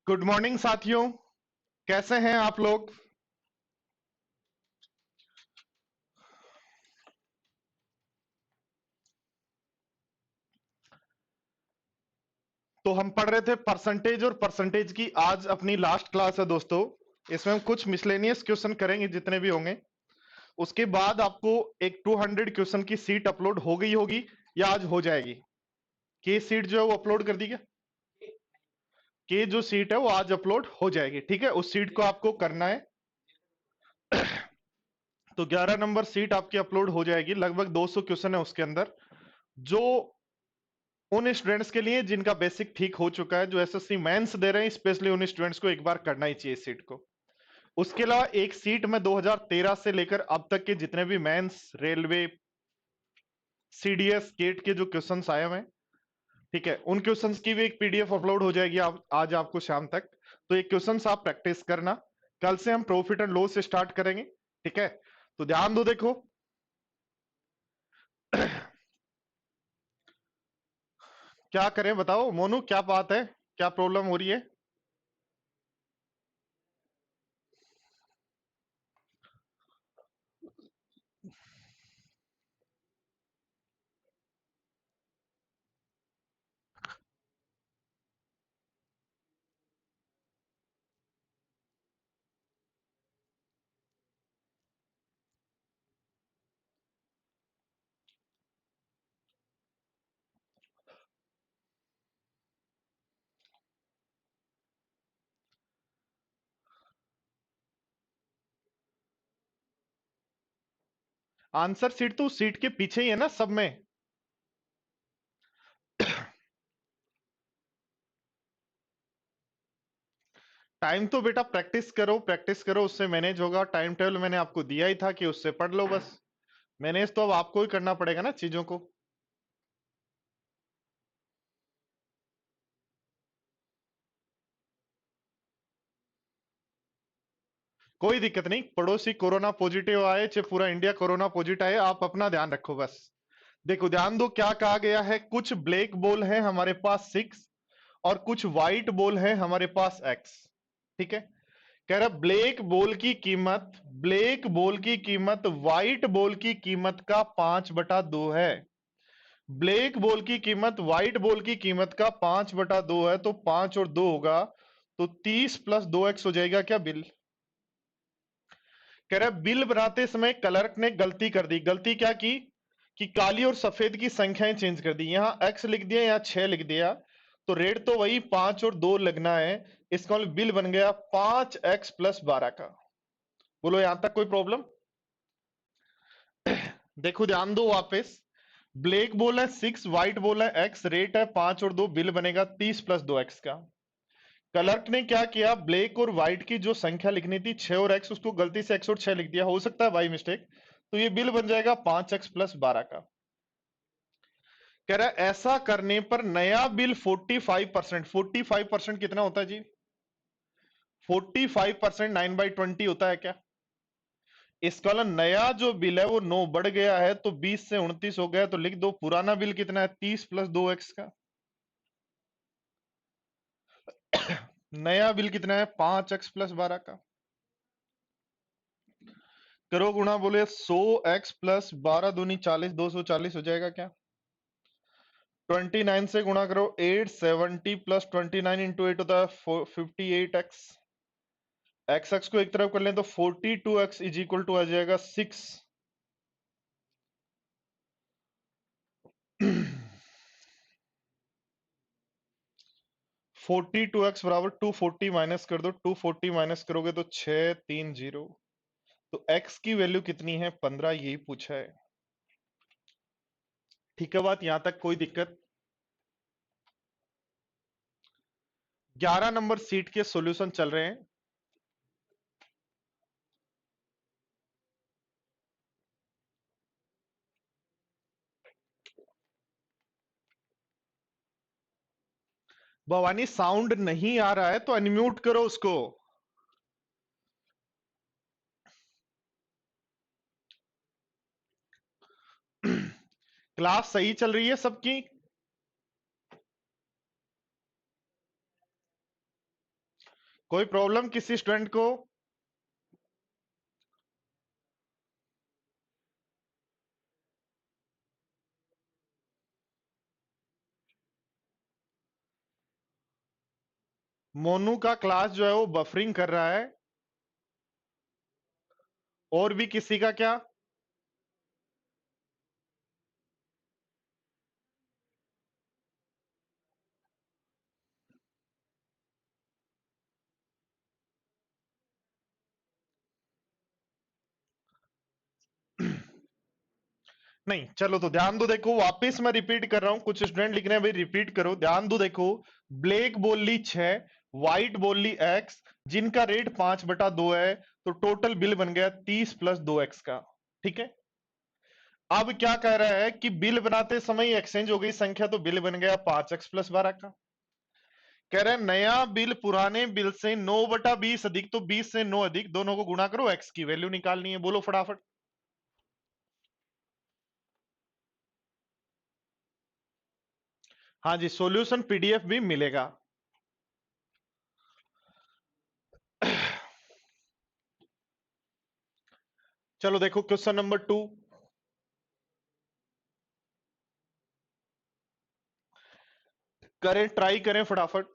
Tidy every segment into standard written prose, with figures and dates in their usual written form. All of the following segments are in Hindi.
गुड मॉर्निंग साथियों। कैसे हैं आप लोग। तो हम पढ़ रहे थे परसेंटेज, और परसेंटेज की आज अपनी लास्ट क्लास है दोस्तों। इसमें हम कुछ मिसलेनियस क्वेश्चन करेंगे जितने भी होंगे। उसके बाद आपको एक 200 क्वेश्चन की सीट अपलोड हो गई होगी या आज हो जाएगी। के सीट जो है वो अपलोड कर दी क्या? के जो सीट है वो आज अपलोड हो जाएगी। ठीक है, उस सीट को आपको करना है। तो 11 नंबर सीट आपकी अपलोड हो जाएगी। लगभग 200 क्वेश्चन है उसके अंदर, जो उन स्टूडेंट्स के लिए जिनका बेसिक ठीक हो चुका है, जो एसएससी मेंस दे रहे हैं, स्पेशली उन स्टूडेंट्स को एक बार करना ही चाहिए सीट को। उसके अलावा एक सीट में 2013 से लेकर अब तक के जितने भी मेंस, रेलवे, सीडीएस, गेट के जो क्वेश्चंस आए हुए हैं, ठीक है, उन क्वेश्चंस की भी एक पीडीएफ अपलोड हो जाएगी आज आपको शाम तक। तो ये क्वेश्चंस आप प्रैक्टिस करना। कल से हम प्रॉफिट एंड लॉस से स्टार्ट करेंगे। ठीक है, तो ध्यान दो। देखो क्या करें, बताओ मोनू, क्या बात है, क्या प्रॉब्लम हो रही है। आंसर सीट तो उस सीट के पीछे ही है ना सब में। टाइम तो बेटा प्रैक्टिस करो, प्रैक्टिस करो, उससे मैनेज होगा। टाइम टेबल मैंने आपको दिया ही था कि उससे पढ़ लो बस। मैनेज तो अब आपको ही करना पड़ेगा ना चीजों को। कोई दिक्कत नहीं, पड़ोसी कोरोना पॉजिटिव आए चाहे पूरा इंडिया कोरोना पॉजिटिव आए, आप अपना ध्यान रखो बस। देखो ध्यान दो, क्या कहा गया है। कुछ ब्लैक बॉल है हमारे पास 6, और कुछ व्हाइट बॉल है हमारे पास एक्स। ठीक है, कह रहा ब्लैक बॉल की कीमत व्हाइट बॉल की कीमत का 5/2 है। ब्लैक बॉल की कीमत व्हाइट बॉल की कीमत का 5/2 है, तो 5 और 2 होगा, तो 30 प्लस 2x हो जाएगा क्या बिल। कह रहा है बिल बनाते समय क्लर्क ने गलती कर दी। गलती क्या की कि काली और सफेद की संख्याएं चेंज कर दी। यहां x लिख दिया, यहां 6 लिख दिया, तो रेट तो वही 5 और 2 लगना है। इसका मतलब बिल बन गया 5x+12 का। बोलो यहां तक कोई प्रॉब्लम। देखो ध्यान दो वापस। ब्लैक बोल है 6, व्हाइट बोल है x, रेट है 5 और 2, बिल बनेगा 30 प्लस 2x का। क्लर्क ने क्या किया, ब्लैक और व्हाइट की जो संख्या लिखनी थी 6 और x, उसको गलती से x और 6 लिख दिया, हो सकता है बाई मिस्टेक। तो ये बिल बन जाएगा 5x+12 का। कह रहा है ऐसा करने पर नया बिल 45%। 45% कितना होता है जी? 45% 9/20 होता है क्या? इसका मतलब नया जो बिल है वो 9 बढ़ गया है, तो 20 से 29 हो गया, तो लिख दो पुराना बिल कितना है, 30 प्लस 2x का। नया बिल कितना है, 5x+12 का। करो गुणा, बोले 100x+12 × 40, 240 हो जाएगा क्या? 29 से गुणा करो, 870 प्लस 29 × 8 होता है 58x। एक्स एक्स को एक तरफ कर लें तो 42x इज इक्वल टू आ जाएगा 6। 42x बराबर 240 माइनस कर दो, 240 माइनस करोगे तो 630। तो x की वैल्यू कितनी है, 15, यही पूछा है। ठीक है, बात यहां तक कोई दिक्कत। 11 नंबर सीट के सॉल्यूशन चल रहे हैं। भवानी साउंड नहीं आ रहा है तो अनम्यूट करो उसको। क्लास सही चल रही है सबकी? कोई प्रॉब्लम किसी स्टूडेंट को? मोनू का क्लास जो है वो बफरिंग कर रहा है। और भी किसी का क्या? नहीं, चलो तो ध्यान दो, देखो वापस मैं रिपीट कर रहा हूं, कुछ स्टूडेंट लिख रहे हैं भाई रिपीट करो, ध्यान दो, देखो ब्लैक बोल ली 6, व्हाइट बोल ली x, जिनका रेट 5/2 है, तो टोटल बिल बन गया 30 प्लस 2x का। ठीक है, अब क्या कह रहा है कि बिल बनाते समय एक्सचेंज हो गई संख्या, तो बिल बन गया 5x प्लस 12 का। कह रहे हैं नया बिल पुराने बिल से 9/20 अधिक, तो 20 से 9 अधिक, दोनों को गुणा करो, x की वैल्यू निकालनी है, बोलो फटाफट। हाँ जी, सॉल्यूशन पीडीएफ भी मिलेगा। चलो देखो क्वेश्चन नंबर 2, करें, ट्राई करें फटाफट।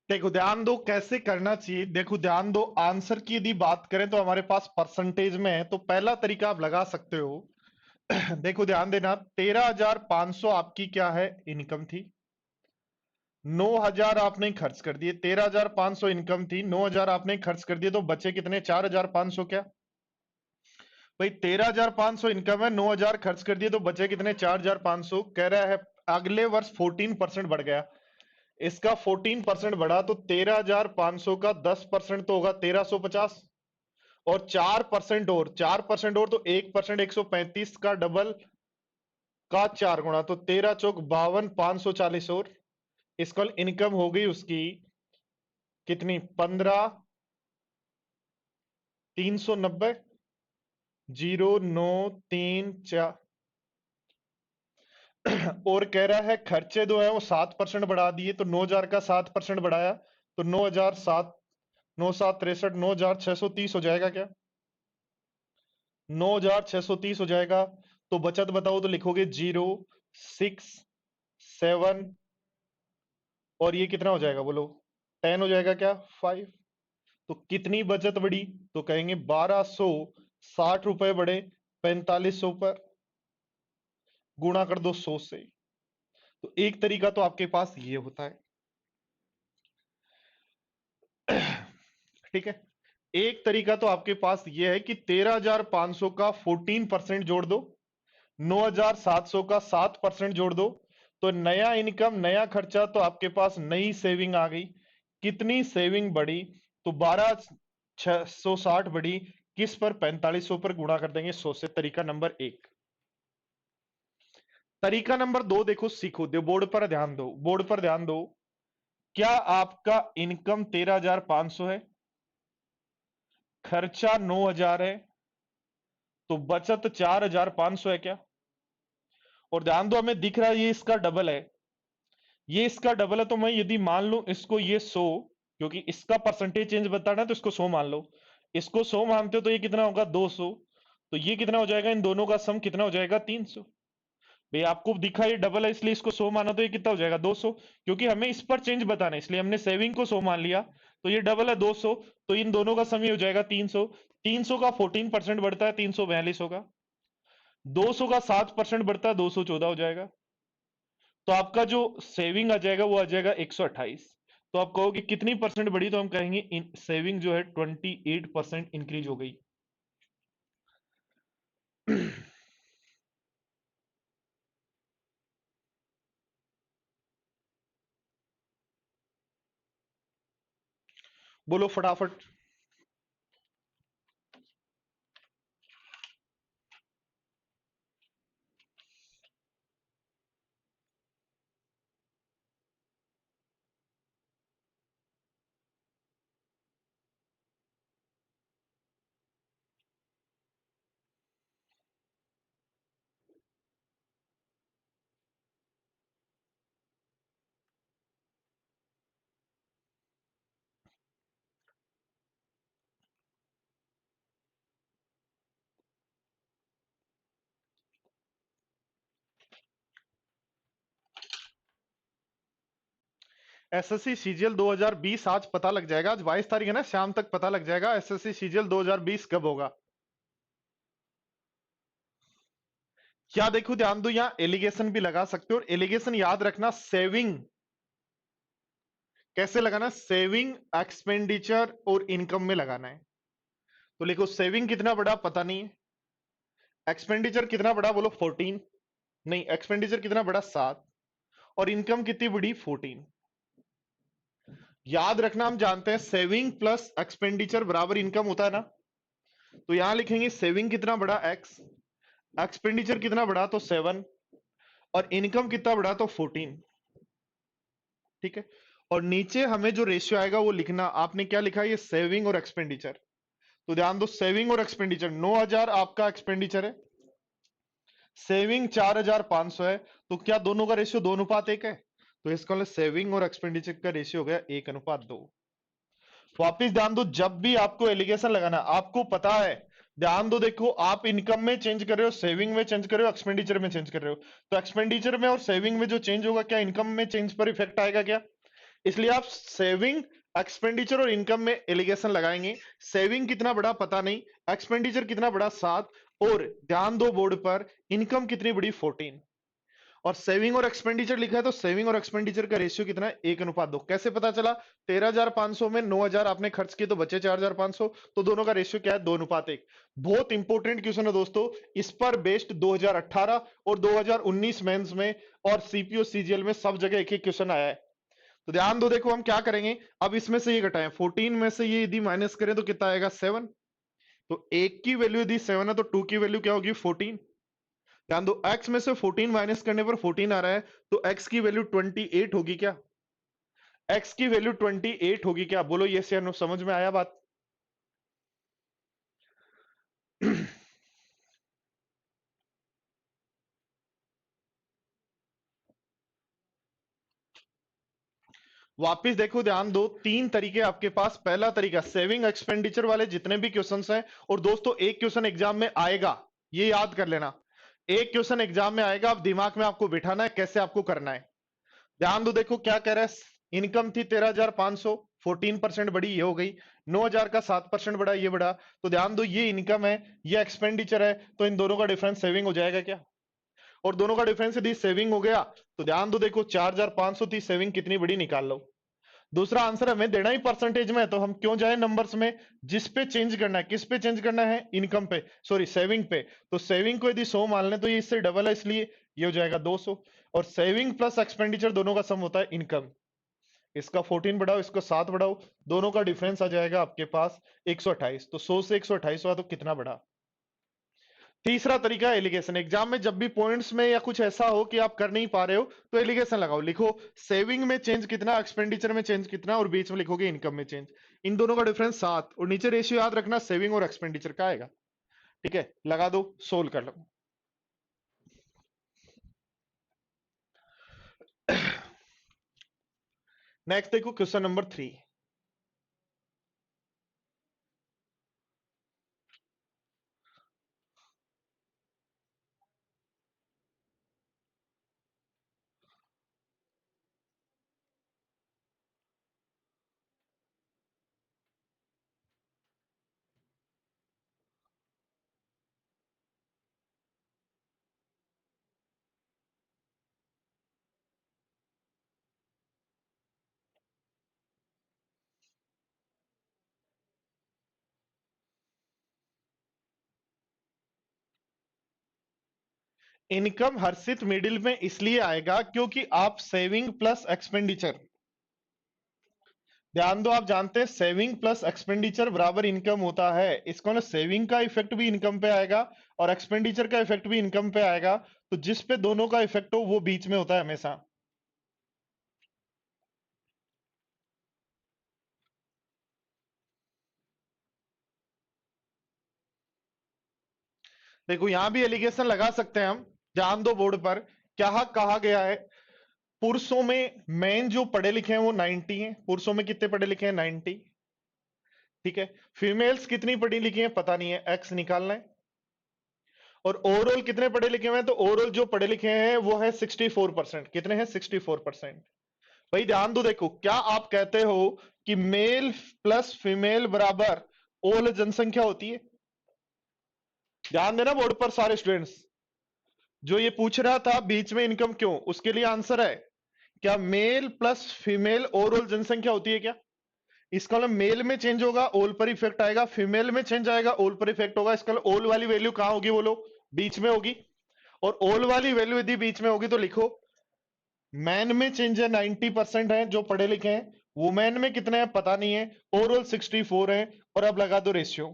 देखो ध्यान दो कैसे करना चाहिए, देखो ध्यान दो, आंसर की यदि बात करें तो हमारे पास परसेंटेज में है, तो पहला तरीका आप लगा सकते हो। देखो ध्यान देना, 13,500 आपकी क्या है, इनकम थी, 9,000 आपने खर्च कर दिए, 13,500 इनकम थी, 9,000 आपने खर्च कर दिए, तो बचे कितने, 4,500 क्या भाई, 13,500 इनकम है, 9,000 खर्च कर दिए, तो बचे कितने, 4,500। कह रहा है अगले वर्ष 14% बढ़ गया, इसका 14% बढ़ा, तो 13,500 का 10% तो होगा 1,350, और 4% और 4% और, तो 1% 135 का डबल का 4 गुणा, तो 13 चौक 52, 540 और, इसका इनकम हो गई उसकी कितनी, 15,390, 0,934। और कह रहा है खर्चे जो है वो 7% बढ़ा दिए, तो 9,000 का 7% बढ़ाया, तो 9,007, 9,763, 9,630 हो जाएगा क्या, 9,630 हो जाएगा। तो बचत बताओ, तो लिखोगे 0,6,7, और ये कितना हो जाएगा बोलो, 10 हो जाएगा क्या, 5। तो कितनी बचत बढ़ी, तो कहेंगे 1,260 रुपए बढ़े 4,500 पर, गुणा कर दो 100 से। तो एक तरीका तो आपके पास ये होता है। ठीक है, एक तरीका तो आपके पास ये है कि 13,500 का 14% जोड़ दो, 9,700 का 7% जोड़ दो, तो नया इनकम नया खर्चा, तो आपके पास नई सेविंग आ गई। कितनी सेविंग बढ़ी, तो 12,660 बढ़ी, किस पर, 4,500 पर, गुणा कर देंगे 100 से। तरीका नंबर 1। तरीका नंबर 2 देखो, सीखो दो, बोर्ड पर ध्यान दो, बोर्ड पर ध्यान दो, क्या आपका इनकम 13,500 है, खर्चा 9,000 है, तो बचत 4,500 है क्या? और ध्यान दो, हमें दिख रहा है ये इसका डबल है, ये इसका डबल है, तो मैं यदि मान लूं इसको ये 100, क्योंकि इसका परसेंटेज चेंज बताना है तो इसको 100 मान लो, इसको 100 मानते हो तो ये कितना होगा 200, तो ये कितना हो जाएगा, इन दोनों का सम कितना हो जाएगा 300। भाई आपको दिखा ये डबल है इसलिए इसको 100 माना, तो ये कितना हो जाएगा 200, क्योंकि हमें इस पर चेंज बताना है इसलिए हमने सेविंग को 100 मान लिया, तो ये डबल है 200, तो इन दोनों का सम ये हो जाएगा 300, 300 का 14% बढ़ता है 342 होगा, 200 का 7% बढ़ता है 214 हो जाएगा, तो आपका जो सेविंग आ जाएगा वो आ जाएगा 128। तो आप कहोगे कितनी परसेंट बढ़ी, तो हम कहेंगे सेविंग जो है 28% इंक्रीज हो गई। बोलो फटाफट। एसएससी सीजीएल 2020 आज पता लग जाएगा, आज 22 तारीख है ना, शाम तक पता लग जाएगा एसएससी सीजीएल 2020 कब होगा। क्या देखो ध्यान दो, यहां एलिगेशन भी लगा सकते हो, और एलिगेशन याद रखना सेविंग कैसे लगाना, सेविंग एक्सपेंडिचर और इनकम में लगाना है। तो लिखो सेविंग कितना बड़ा पता नहीं है, एक्सपेंडिचर कितना बड़ा बोलो 14, नहीं एक्सपेंडिचर कितना बड़ा 7, और इनकम कितनी बड़ी 14। याद रखना हम जानते हैं सेविंग प्लस एक्सपेंडिचर बराबर इनकम होता है ना, तो यहां लिखेंगे सेविंग कितना बड़ा एक्स, एक्सपेंडिचर कितना बड़ा तो 7, और इनकम कितना बड़ा तो 14। ठीक है, और नीचे हमें जो रेशियो आएगा वो लिखना, आपने क्या लिखा है ये सेविंग और एक्सपेंडिचर, तो ध्यान दो सेविंग और एक्सपेंडिचर 9,000 आपका एक्सपेंडिचर है, सेविंग 4,500 है, तो क्या दोनों का रेशियो 2:1 है, तो इसका सेविंग और एक्सपेंडिचर का रेशियो हो गया 1:2। वापिस ध्यान दो, जब भी आपको एलिगेशन लगाना आपको पता है, ध्यान दो देखो आप इनकम में चेंज कर रहे हो, सेविंग में चेंज कर रहे हो, एक्सपेंडिचर में चेंज कर रहे हो, तो एक्सपेंडिचर में और सेविंग में जो चेंज होगा क्या इनकम में चेंज पर इफेक्ट आएगा क्या, इसलिए आप सेविंग एक्सपेंडिचर और इनकम में एलिगेशन लगाएंगे, सेविंग कितना बड़ा पता नहीं, एक्सपेंडिचर कितना बड़ा 7, और ध्यान दो बोर्ड पर इनकम कितनी बड़ी 14, और सेविंग और एक्सपेंडिचर लिखा है तो सेविंग और एक्सपेंडिचर का रेशियो कितना है 1:2। कैसे पता चला, 13,500 में 9,000 आपने खर्च किए तो बचे 4,500, तो दोनों का रेशियो क्या है 2:1। बहुत इंपॉर्टेंट क्वेश्चन है दोस्तों, इस पर बेस्ड 2018 और 2019 मेंस में और सीपीओ सीजीएल में सब जगह एक एक क्वेश्चन आया है। तो ध्यान दो देखो हम क्या करेंगे, अब इसमें से ये घटाएं, 14 में से ये यदि माइनस करें तो कितना आएगा 7, तो एक की वैल्यू यदि 7 है तो 2 की वैल्यू क्या होगी 14। ध्यान दो x में से 14 माइनस करने पर 14 आ रहा है, तो x की वैल्यू 28 होगी क्या, x की वैल्यू 28 होगी क्या, बोलो ये से नो, समझ में आया बात। वापिस देखो ध्यान दो, तीन तरीके आपके पास, पहला तरीका सेविंग एक्सपेंडिचर वाले जितने भी क्वेश्चंस हैं, और दोस्तों एक क्वेश्चन एग्जाम में आएगा, ये याद कर लेना, एक क्वेश्चन एग्जाम में आएगा, आप दिमाग में आपको बिठाना है कैसे आपको करना है। ध्यान दो देखो क्या कह रहा है, इनकम थी 13,500, 14% बढ़ी ये हो गई, 9,000 का 7% बढ़ा ये बढ़ा, तो ध्यान दो ये इनकम है ये एक्सपेंडिचर है, तो इन दोनों का डिफरेंस सेविंग हो जाएगा क्या, और दोनों का डिफरेंस यदि सेविंग हो गया तो ध्यान दो देखो 4,500 थी सेविंग, कितनी बड़ी निकाल लो। दूसरा आंसर हमें देना ही परसेंटेज में है, तो हम क्यों जाए नंबर्स में, जिस पे चेंज करना है, किस पे चेंज करना है, इनकम पे, सॉरी सेविंग पे, तो सेविंग को यदि 100 मान लें तो ये इससे डबल है इसलिए ये हो जाएगा 200, और सेविंग प्लस एक्सपेंडिचर दोनों का सम होता है इनकम, इसका 14 बढ़ाओ इसको 7 बढ़ाओ, दोनों का डिफरेंस आ जाएगा आपके पास 128, तो 100 से 128 हुआ तो कितना बढ़ा तीसरा तरीका है एलिगेशन। एग्जाम में जब भी पॉइंट्स में या कुछ ऐसा हो कि आप कर नहीं पा रहे हो तो एलिगेशन लगाओ, लिखो सेविंग में चेंज कितना, एक्सपेंडिचर में चेंज कितना, और बीच में लिखोगे इनकम में चेंज। इन दोनों का डिफरेंस 7, और नीचे रेशियो याद रखना सेविंग और एक्सपेंडिचर का आएगा। ठीक है, लगा दो, सोल्व कर लो। नेक्स्ट देखो क्वेश्चन नंबर 3। इनकम हर्षित मिडिल में इसलिए आएगा क्योंकि आप सेविंग प्लस एक्सपेंडिचर, ध्यान दो, आप जानते हैं सेविंग प्लस एक्सपेंडिचर बराबर इनकम होता है। इसको ना सेविंग का इफेक्ट भी इनकम पे आएगा और एक्सपेंडिचर का इफेक्ट भी इनकम पे आएगा, तो जिस पे दोनों का इफेक्ट हो वो बीच में होता है हमेशा। देखो यहां भी एलिगेशन लगा सकते हैं हम, ध्यान दो बोर्ड पर क्या कहा गया है। पुरुषों में मेन जो पढ़े लिखे हैं वो 90 हैं, पुरुषों में कितने पढ़े लिखे हैं 90। ठीक है, फीमेल्स कितनी पढ़ी लिखी हैं पता नहीं है, एक्स निकालना है। और ओवरऑल कितने पढ़े लिखे हुए हैं, तो ओवरऑल जो पढ़े लिखे हैं वो है 64%। कितने हैं 64%। भाई ध्यान दो, देखो क्या आप कहते हो कि मेल प्लस फीमेल बराबर ओल जनसंख्या होती है। ध्यान देना बोर्ड पर सारे स्टूडेंट्स, जो ये पूछ रहा था बीच में इनकम क्यों, उसके लिए आंसर है क्या मेल प्लस फीमेल ओवरऑल जनसंख्या होती है क्या। इसका मतलब मेल में चेंज होगा ओल पर इफेक्ट आएगा, फीमेल में चेंज आएगा ओल पर इफेक्ट होगा। इसका मतलब ओल वाली वैल्यू कहां होगी बोलो, बीच में होगी। और ओल वाली वैल्यू यदि बीच में होगी तो लिखो मैन में चेंज है 90% है जो पढ़े लिखे हैं, वुमेन में कितने हैं पता नहीं है, ओवरऑल 64 है। और अब लगा दो रेशियो,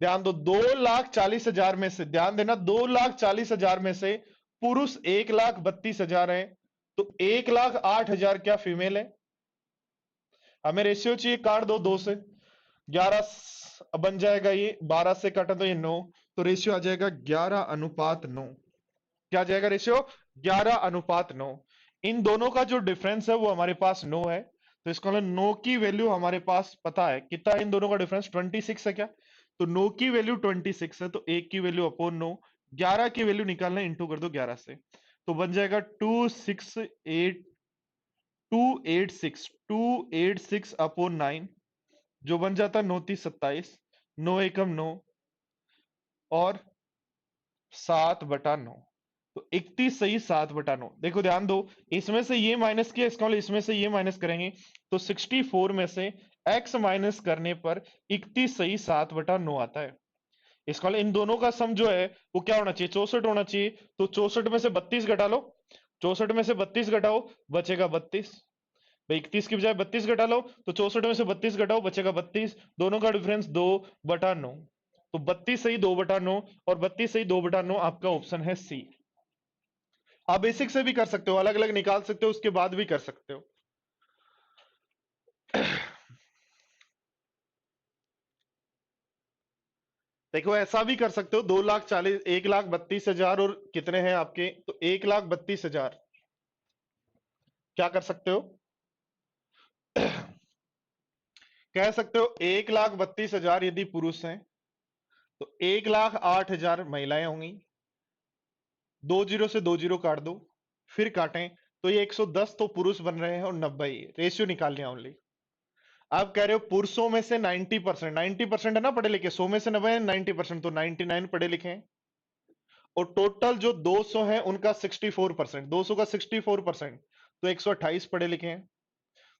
ध्यान दो 2,40,000 में से, ध्यान देना 2,40,000 में से पुरुष 1,32,000 है, तो 1,08,000 क्या फीमेल है। हमें रेशियो चाहिए, काट दो 2 से 11 बन जाएगा, ये 12 से काटा तो ये 9, तो रेशियो आ जाएगा 11:9। क्या आ जाएगा रेशियो 11:9। इन दोनों का जो डिफरेंस है वो हमारे पास 9 है, तो इसको 9 की वैल्यू हमारे पास पता है कितना, इन दोनों का डिफरेंस 26 है क्या, तो 9 की वैल्यू 26 है, तो 1 की वैल्यू अपॉन 9, 11 की वैल्यू निकालना, इंटू कर दो 11 से, तो बन जाएगा 286 अपॉन 9, जो बन जाता 9×3 = 27, 9 एकम 9 और 7/9, तो 31 सही 7/9। देखो ध्यान दो, इसमें से ये माइनस किया, इसका मतलब इसमें से ये माइनस करेंगे तो 64 में से x माइनस करने पर 31 सही 7/9 आता है। इसका मतलब इन दोनों का सम जो है वो क्या होना चाहिए 64 होना चाहिए, तो 64 में से 32 घटा लो, 64 में से 32 घटाओ बचेगा 32, भाई 31 की बजाय 32 घटा लो, तो 64 में से 32 घटाओ बचेगा 32, दोनों का डिफरेंस 2/9, तो 32 सही 2/9 और 32 सही 2/9 आपका ऑप्शन है सी। आप बेसिक से भी कर सकते हो, अलग अलग निकाल सकते हो, उसके बाद भी कर सकते हो। देखो ऐसा भी कर सकते हो, 2,40,000 1,32,000 और कितने हैं आपके, तो 1,32,000 क्या कर सकते हो कह सकते हो 1,32,000 यदि पुरुष हैं तो 1,08,000 महिलाएं होंगी, 2 जीरो से 2 जीरो काट दो, फिर काटें तो ये 110 तो पुरुष बन रहे हैं और 90 रेशियो निकालने हैं ओनली। आप कह रहे हो पुरुषों में से 90%, 90% है ना पढ़े लिखे, 100 में से 90 90%, तो 99 पढ़े लिखे हैं, और टोटल जो 200 है उनका 64%, 200 का 64%, तो 128 पढ़े लिखे हैं।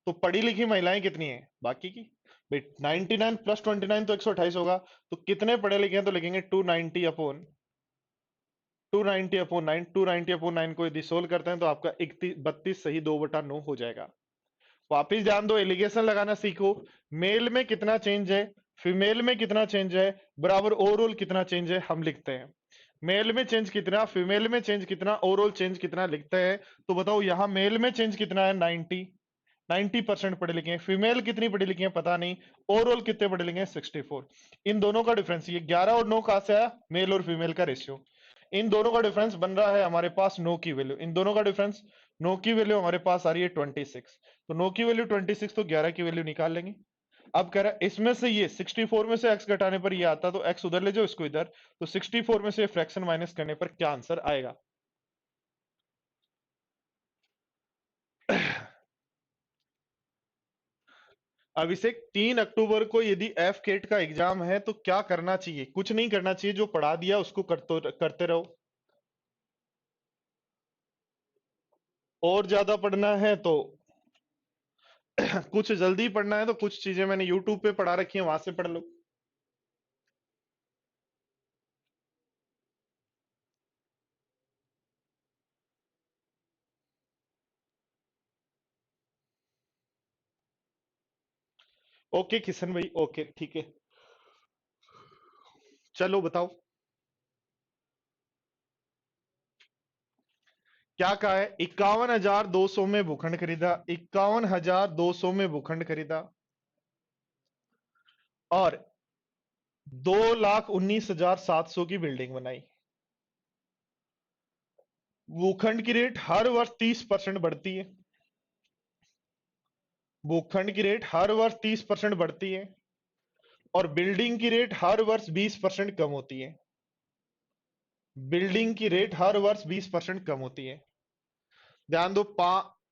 तो पढ़ी लिखी महिलाएं कितनी हैं बाकी की, भाई 99 प्लस 29 तो 128 होगा, तो कितने पढ़े लिखे हैं तो लिखेंगे 290 अपॉन 9, 290/9 को यदि सोल्व करते हैं तो आपका 32 सही 2/9 हो जाएगा। वापिस ध्यान दो, एलिगेशन लगाना सीखो, मेल में कितना चेंज है, फीमेल में कितना चेंज है, बराबर ओवरऑल कितना चेंज है हम लिखते हैं। मेल में चेंज कितना, फीमेल में चेंज कितना, ओवरऑल चेंज कितना लिखते हैं। तो बताओ यहां मेल में चेंज कितना है, 90% पढ़े लिखे हैं। फीमेल कितनी पढ़ी लिखी है पता नहीं। ओवरऑल कितने पढ़े लिखे हैं, 64। इन दोनों का डिफरेंस, ये 11 और 9 कहां से आया, मेल और फीमेल का रेशियो। इन दोनों का डिफरेंस बन रहा है हमारे पास 9 की वैल्यू। इन दोनों का डिफरेंस 9 की वैल्यू हमारे पास आ रही है 26। तो 9 की वैल्यू 26, तो 11 की वैल्यू निकाल लेंगे। अब कह रहा है इसमें से ये 64 में से x घटाने पर ये आता, तो x उधर ले जाओ, इसको इधर। तो 64 में से फ्रैक्शन माइनस करने पर क्या आंसर आएगा। अभिषेक, 3 अक्टूबर को यदि एफ केट का एग्जाम है तो क्या करना चाहिए। कुछ नहीं करना चाहिए, जो पढ़ा दिया उसको करते रहो। और ज्यादा पढ़ना है तो कुछ जल्दी पढ़ना है तो कुछ चीजें मैंने यूट्यूब पे पढ़ा रखी है, वहां से पढ़ लो। ओके किशन भाई, ओके ठीक है। चलो बताओ क्या कहा है। 51,200 में भूखंड खरीदा, 51,200 में भूखंड खरीदा, और 2,19,700 की बिल्डिंग बनाई। भूखंड की रेट हर वर्ष 30% बढ़ती है। भूखंड की रेट हर वर्ष 30% बढ़ती है, और बिल्डिंग की रेट हर वर्ष 20% कम होती है। बिल्डिंग की रेट हर वर्ष 20% कम होती है। ध्यान दो,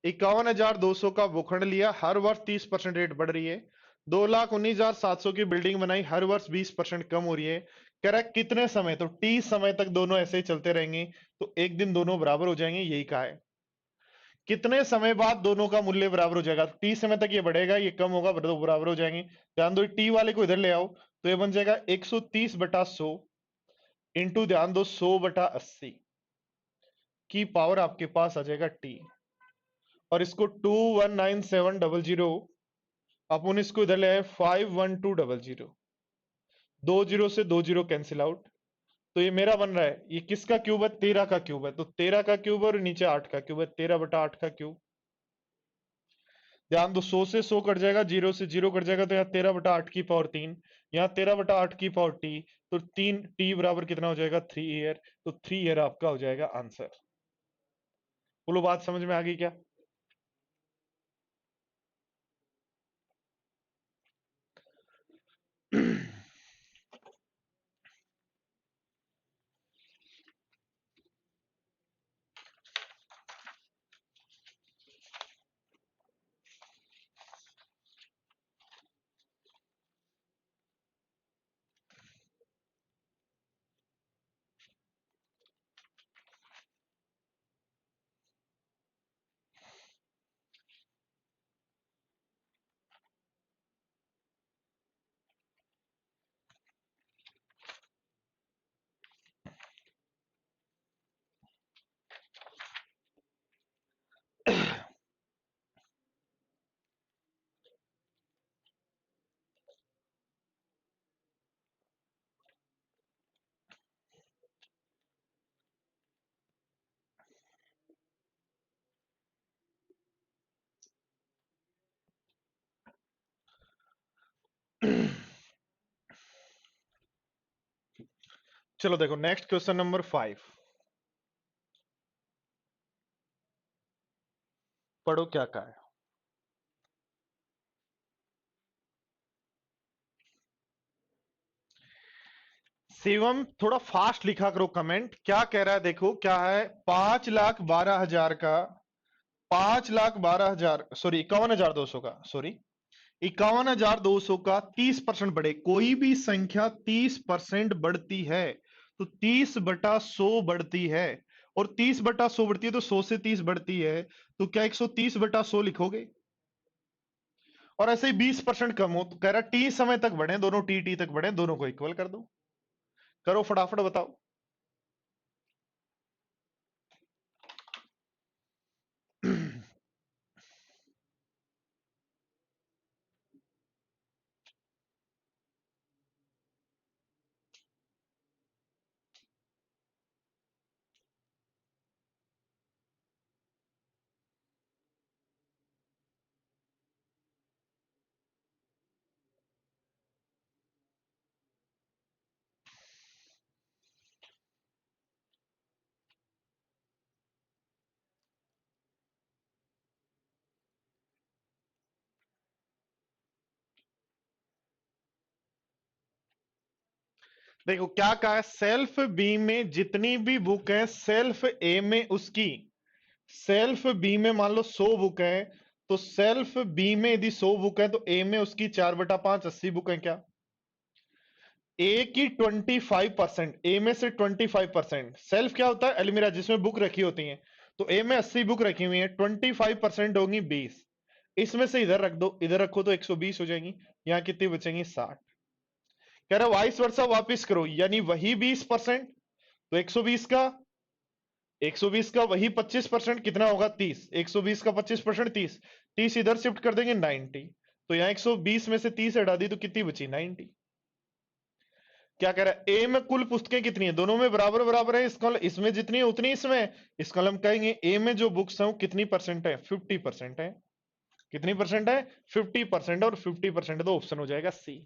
51,200 का भूखंड लिया, हर वर्ष 30% रेट बढ़ रही है। 2,19,700 की बिल्डिंग बनाई, हर वर्ष 20% कम हो रही है। कह रहा है कितने समय, तो टी समय तक दोनों ऐसे ही चलते रहेंगे, तो एक दिन दोनों बराबर हो जाएंगे, यही कहा है। कितने समय बाद दोनों का मूल्य बराबर हो जाएगा, टी समय तक ये बढ़ेगा, ये कम होगा, बराबर हो जाएंगे। ध्यान दो, टी वाले को इधर ले आओ, तो ये बन जाएगा 130/100 इंटू, ध्यान दो, 100/80 की पावर आपके पास आ जाएगा टी। और इसको 219,700, अपन इसको इधर ले आए 51200, 2 जीरो से 2 जीरो कैंसिल आउट। तो ये मेरा बन रहा है, ये किसका क्यूब है, 13 का क्यूब है। तो 13 का क्यूब और नीचे 8 का क्यूब है, 13/8 का क्यूब। ध्यान दो, 100 से 100 कट जाएगा, 0 से 0 कट जाएगा, तो यहाँ 13/8 की पावर 3, यहाँ 13/8 की पावर टी। तो 3 टी बराबर कितना हो जाएगा, 3 ईयर। तो 3 ईयर आपका हो जाएगा आंसर। बोलो बात समझ में आ गई क्या। चलो देखो नेक्स्ट क्वेश्चन नंबर 5, पढ़ो क्या कहा है। शिवम थोड़ा फास्ट लिखा करो कमेंट, क्या कह रहा है देखो क्या है। 5,12,000 का, 5,12,000, सॉरी 51,200 का, सॉरी 51,200 का 30% बढ़े, कोई भी संख्या 30% बढ़ती है तो 30/100 बढ़ती है, और 30/100 बढ़ती है तो 100 से 30 बढ़ती है, तो क्या 130/100 लिखोगे। और ऐसे ही 20% कम हो, तो कह रहा टी समय तक बढ़े, दोनों टी टी तक बढ़े, दोनों को इक्वल कर दो। करो फटाफट बताओ। देखो क्या कहा है, सेल्फ बी में जितनी भी बुक है, सेल्फ ए में उसकी, सेल्फ बी में मान लो 100 बुक है, तो सेल्फ बी में यदि 100 बुक है तो ए में उसकी 4/5 80 बुक है क्या? ए की 25%, ए में से 25%, सेल्फ क्या होता है? अलमीरा जिसमें बुक रखी होती है। तो ए में 80 बुक रखी हुई है, 25% होगी 20। इसमें से इधर रख दो, इधर रखो तो 120 हो जाएंगी। यहां कितनी बचेंगी? 60। कह रहा वाइस वर्सा वापिस करो, यानी वही 20%, तो 120 का 120 का वही 25% कितना होगा? 30। 120 का 25% 30, 30 इधर शिफ्ट कर देंगे 90। तो यहां 120 में से 30 हटा दी तो कितनी बची? 90। क्या कह रहा है? ए में कुल पुस्तकें कितनी है? दोनों में बराबर बराबर है। इस कॉलम इसमें जितनी है उतनी इसमें है। इस कॉलम कहेंगे ए में जो बुक्स है वो कितनी परसेंट है? 50% है। कितनी परसेंट है? 50%। और 50% तो ऑप्शन हो जाएगा सी।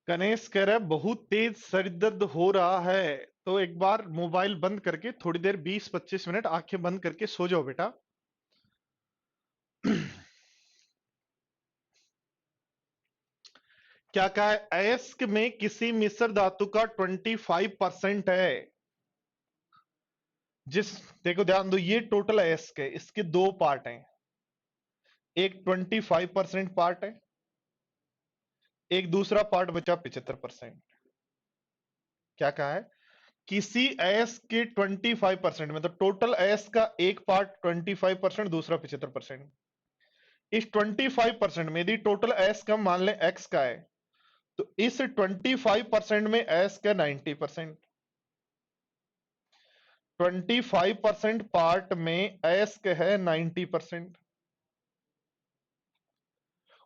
गणेश कह रहा है बहुत तेज सर दर्द हो रहा है, तो एक बार मोबाइल बंद करके थोड़ी देर 20-25 मिनट आंखें बंद करके सो जाओ बेटा। क्या कहा है? अयस्क में किसी मिश्र धातु का 25% है। जिस देखो ध्यान दो, ये टोटल अयस्क है, इसके दो पार्ट हैं। एक 25% पार्ट है, एक दूसरा पार्ट बचा 75%। क्या कहा है? किसी अयस्क के 25% में, तो टोटल अयस्क का एक पार्ट 25%, दूसरा 75%। इस 25% में यदि टोटल अयस्क हम मान लें एक्स का है, तो इस 25% में अयस्क का 90%। 25% पार्ट में अयस्क है 90%।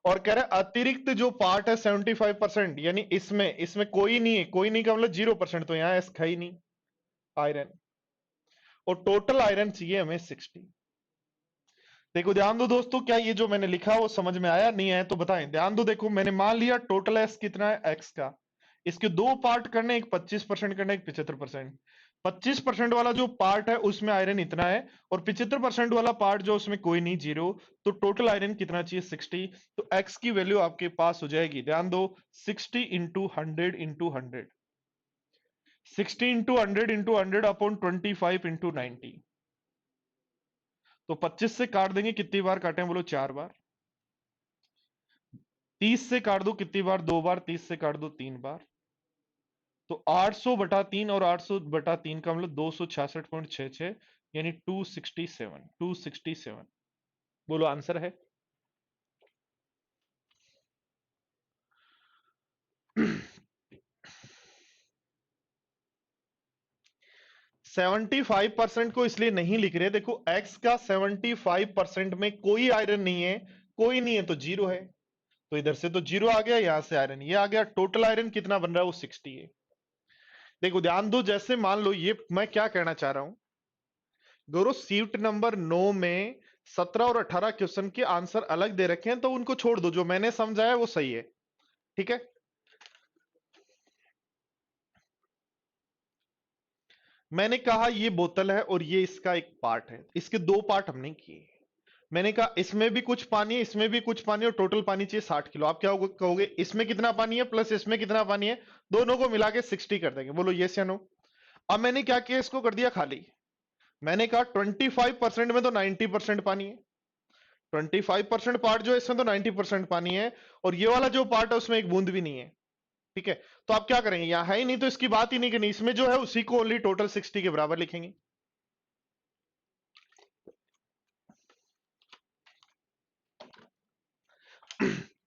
और कह रहा है अतिरिक्त जो पार्ट है 75%, यानी इसमें इसमें कोई नहीं है, कोई नहीं का मतलब 0%, तो यहां अयस्क है ही नहीं, आयरन। और टोटल आयरन चाहिए हमें 60। देखो ध्यान दो दोस्तों, क्या ये जो मैंने लिखा वो समझ में आया? नहीं आया तो बताएं। ध्यान दो, देखो मैंने मान लिया टोटल एस कितना है एक्स का, इसके दो पार्ट करने, एक 25% करना, एक 75%। 25% वाला जो पार्ट है उसमें आयरन इतना है, और 75% वाला पार्ट जो उसमें कोई नहीं, 0। तो टोटल आयरन कितना चाहिए? 60। तो एक्स की वैल्यू आपके पास हो जाएगी, ध्यान दो, 60 इंटू 100 60 इंटू 100 अपॉन 25 इंटू 90। तो 25 से काट देंगे, कितनी बार काटें बोलो? 4 बार। 30 से काट दो कितनी बार? 2 बार। 30 से काट दो 3 बार। तो 800/3, और 800/3 का मतलब 266.66, यानी 267। 267 बोलो आंसर है। 75% को इसलिए नहीं लिख रहे, देखो एक्स का 75% में कोई आयरन नहीं है, कोई नहीं है तो 0 है। तो इधर से तो 0 आ गया, यहां से आयरन ये आ गया। टोटल आयरन कितना बन रहा है? वो 60 है। देखो ध्यान दो, जैसे मान लो, ये मैं क्या कहना चाह रहा हूं, गुरु सीट नंबर 9 में 17 और 18 क्वेश्चन के आंसर अलग दे रखे हैं, तो उनको छोड़ दो, जो मैंने समझाया वो सही है। ठीक है। मैंने कहा ये बोतल है और ये इसका एक पार्ट है, इसके दो पार्ट हमने किए। मैंने कहा इसमें भी कुछ पानी है, इसमें भी कुछ पानी, और टोटल पानी चाहिए 60 किलो। आप क्या कहोगे? इसमें कितना पानी है प्लस इसमें कितना पानी है, दोनों को मिला के 60 कर देंगे। बोलो यस या नो। अब मैंने क्या किया, इसको कर दिया खाली। मैंने कहा 25% में तो 90% पानी है। 25% पार्ट जो है इसमें तो 90% पानी है, और ये वाला जो पार्ट है उसमें एक बूंद भी नहीं है। ठीक है, तो आप क्या करेंगे, यहां है ही नहीं तो इसकी बात ही नहीं करनी, इसमें जो है उसी को ओनली टोटल 60 के बराबर लिखेंगे।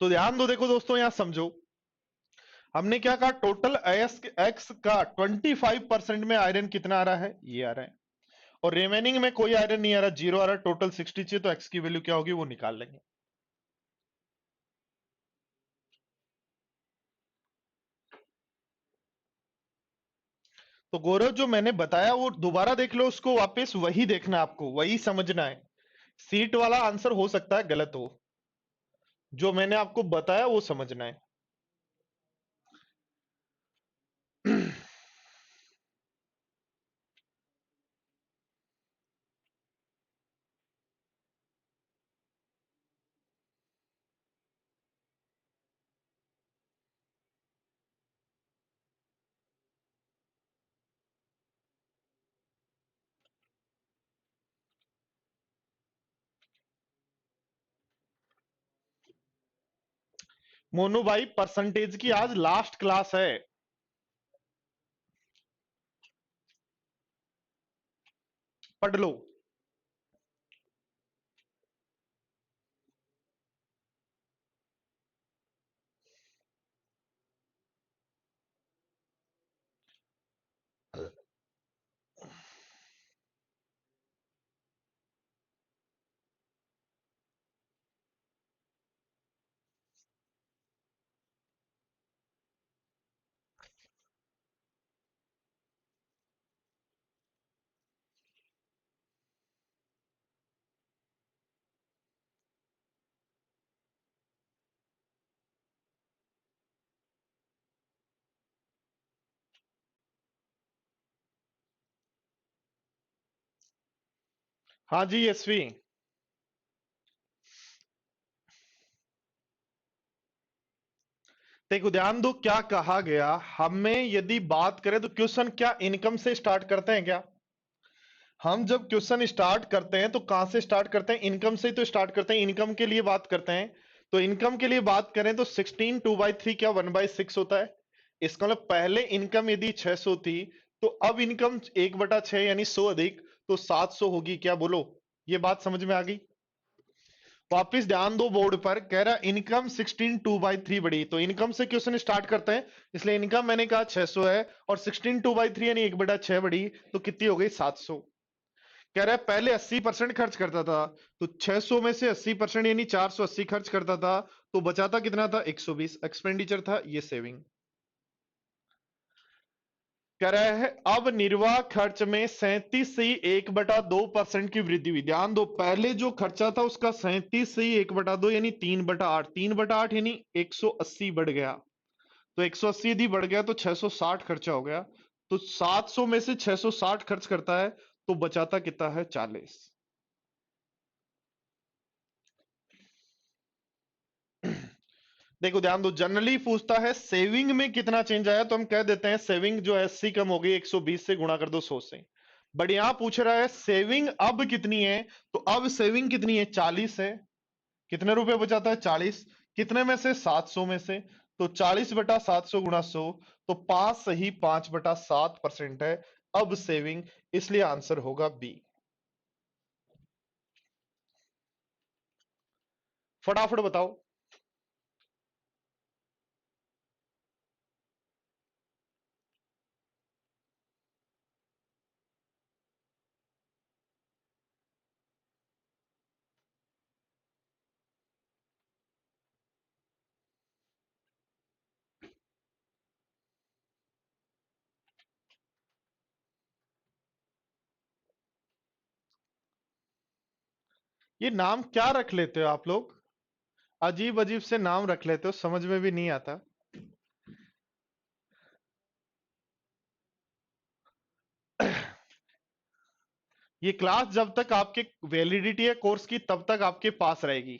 तो ध्यान दो, देखो दोस्तों यहां समझो, हमने क्या कहा, टोटल एक्स का 25% में आयरन कितना आ रहा है, ये आ रहा है, और रिमेनिंग में कोई आयरन नहीं आ रहा, जीरो आ रहा है, टोटल 60 चाहिए, तो एक्स की वैल्यू क्या होगी वो निकाल लेंगे। तो गौरव जो मैंने बताया वो दोबारा देख लो, उसको वापस वही देखना है आपको, वही समझना है। सीट वाला आंसर हो सकता है गलत हो, जो मैंने आपको बताया वो समझना है। मोनू भाई परसेंटेज की आज लास्ट क्लास है, पढ़ लो। हाँ जी यशवी, देखो ध्यान दो क्या कहा गया, हमें यदि बात करें तो क्वेश्चन क्या इनकम से स्टार्ट करते हैं क्या? हम जब क्वेश्चन स्टार्ट करते हैं तो कहां से स्टार्ट करते हैं, इनकम से ही तो स्टार्ट करते हैं, इनकम के लिए बात करते हैं। तो इनकम के लिए बात करें तो 16 2/3 क्या 1/6 होता है। इसका मतलब पहले इनकम यदि 600 थी, तो अब इनकम 1/6 यानी 100 अधिक, तो 700 होगी, क्या बोलो, ये बात समझ में आ गई? वापिस ध्यान दो बोर्ड पर, कह रहा इनकम 16 2/3 बढ़ी, तो इनकम से क्वेश्चन स्टार्ट करते हैं, इसलिए इनकम मैंने कहा 600 है, और 16 2/3 यानी 1/6 बढ़ी, तो कितनी हो गई 700। कह रहा है पहले 80% खर्च करता था, तो 600 में से 80% यानी 480 खर्च करता था, तो बचाता कितना था 120, एक्सपेंडिचर था ये सेविंग। कह रहा है अब निर्वाह खर्च में 37 से 1/2% की वृद्धि हुई। ध्यान दो, पहले जो खर्चा था उसका 37 से 1/2 यानी 3/8, 3/8 यानी 180 बढ़ गया, तो 180 यदि बढ़ गया तो 660 खर्चा हो गया, तो 700 में से 660 खर्च करता है, तो बचाता कितना है 40। देखो ध्यान दो, जनरली पूछता है सेविंग में कितना चेंज आया, तो हम कह देते हैं सेविंग जो है 80 कम हो गई, 120 से गुणा कर दो 100 से। बट यहां पूछ रहा है सेविंग अब कितनी है, तो अब सेविंग कितनी है 40 है, कितने रुपए बचाता है 40, कितने में से 700 में से, तो 40/700 गुणा 100, तो 5 सही 5/7% है अब सेविंग, इसलिए आंसर होगा बी। फटाफट बताओ। ये नाम क्या रख लेते हो आप लोग, अजीब अजीब से नाम रख लेते हो, समझ में भी नहीं आता। ये क्लास जब तक आपके वैलिडिटी है कोर्स की तब तक आपके पास रहेगी।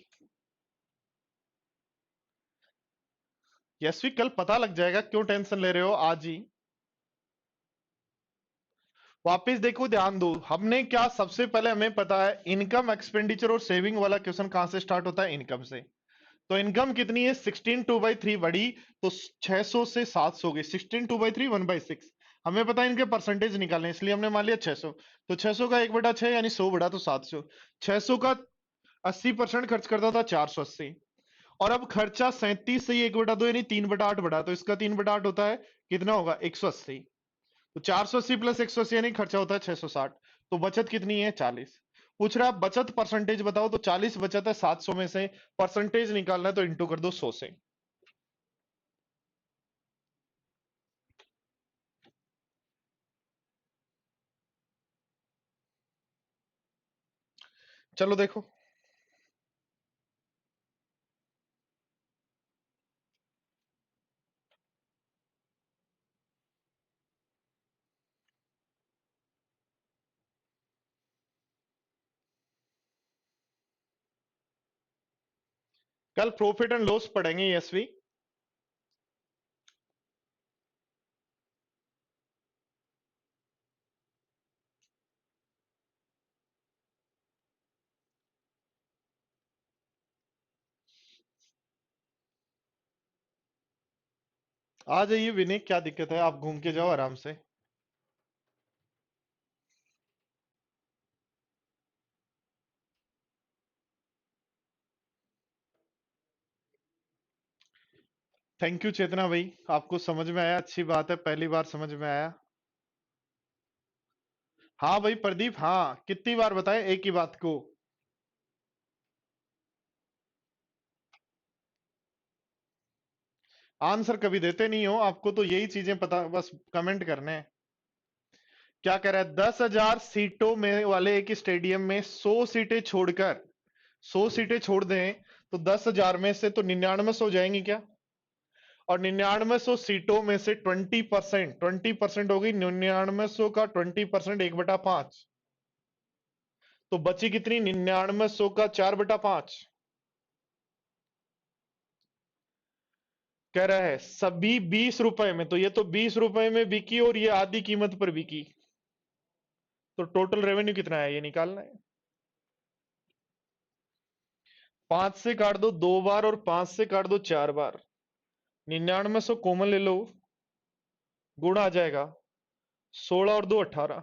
यशवी कल पता लग जाएगा, क्यों टेंशन ले रहे हो, आज ही। वापस देखो, ध्यान दो, हमने क्या सबसे पहले हमें पता है इनकम एक्सपेंडिचर और सेविंग वाला क्वेश्चन कहां से स्टार्ट होता है, इनकम से। तो इनकम कितनी है, 16 2/3 बढ़ी तो 600 से 700 गई, 16 2/3 1/6। हमें पता है इनके परसेंटेज निकालने, इसलिए हमने मान लिया 600। तो 600 का 1/6 यानी 100 बढ़ा तो 700। 600 का 80% खर्च करता था 480। और अब खर्चा 37 से ही 1/2 यानी 3/8 बढ़ा, तो इसका 3/8 होता है, कितना होगा 180। तो 480 प्लस 180 यानी खर्चा होता है 660। तो बचत कितनी है 40। पूछ रहा है बचत परसेंटेज बताओ, तो 40 बचत है 700 में से, परसेंटेज निकालना है तो इंटू कर दो 100 से। चलो देखो, कल प्रॉफिट एंड लॉस पढ़ेंगे यशवी। आ जाइए विनय, क्या दिक्कत है, आप घूम के जाओ आराम से। थैंक यू चेतना भाई, आपको समझ में आया, अच्छी बात है, पहली बार समझ में आया। हाँ भाई प्रदीप, हाँ कितनी बार बताए एक ही बात को। आंसर कभी देते नहीं हो, आपको तो यही चीजें पता, बस कमेंट करने हैं। क्या कह रहा है, 10,000 सीटों में वाले एक स्टेडियम में 100 सीटें छोड़कर, 100 सीटें छोड़ दें तो 10,000 में से तो 99 हो जाएंगी क्या। और 99 सीटों में से 20%, 20% हो गई 99 का 20%, 1/5। तो बची कितनी, 99 का 4/5। कह रहा है सभी 20 रुपए में, तो ये तो 20 रुपए में बिकी और ये आधी कीमत पर बिकी, तो टोटल रेवेन्यू कितना है ये निकालना है। 5 से काट दो 2 बार और 5 से काट दो 4 बार, 99 कॉमन ले लो, गुण आ जाएगा, 16 और 2 18,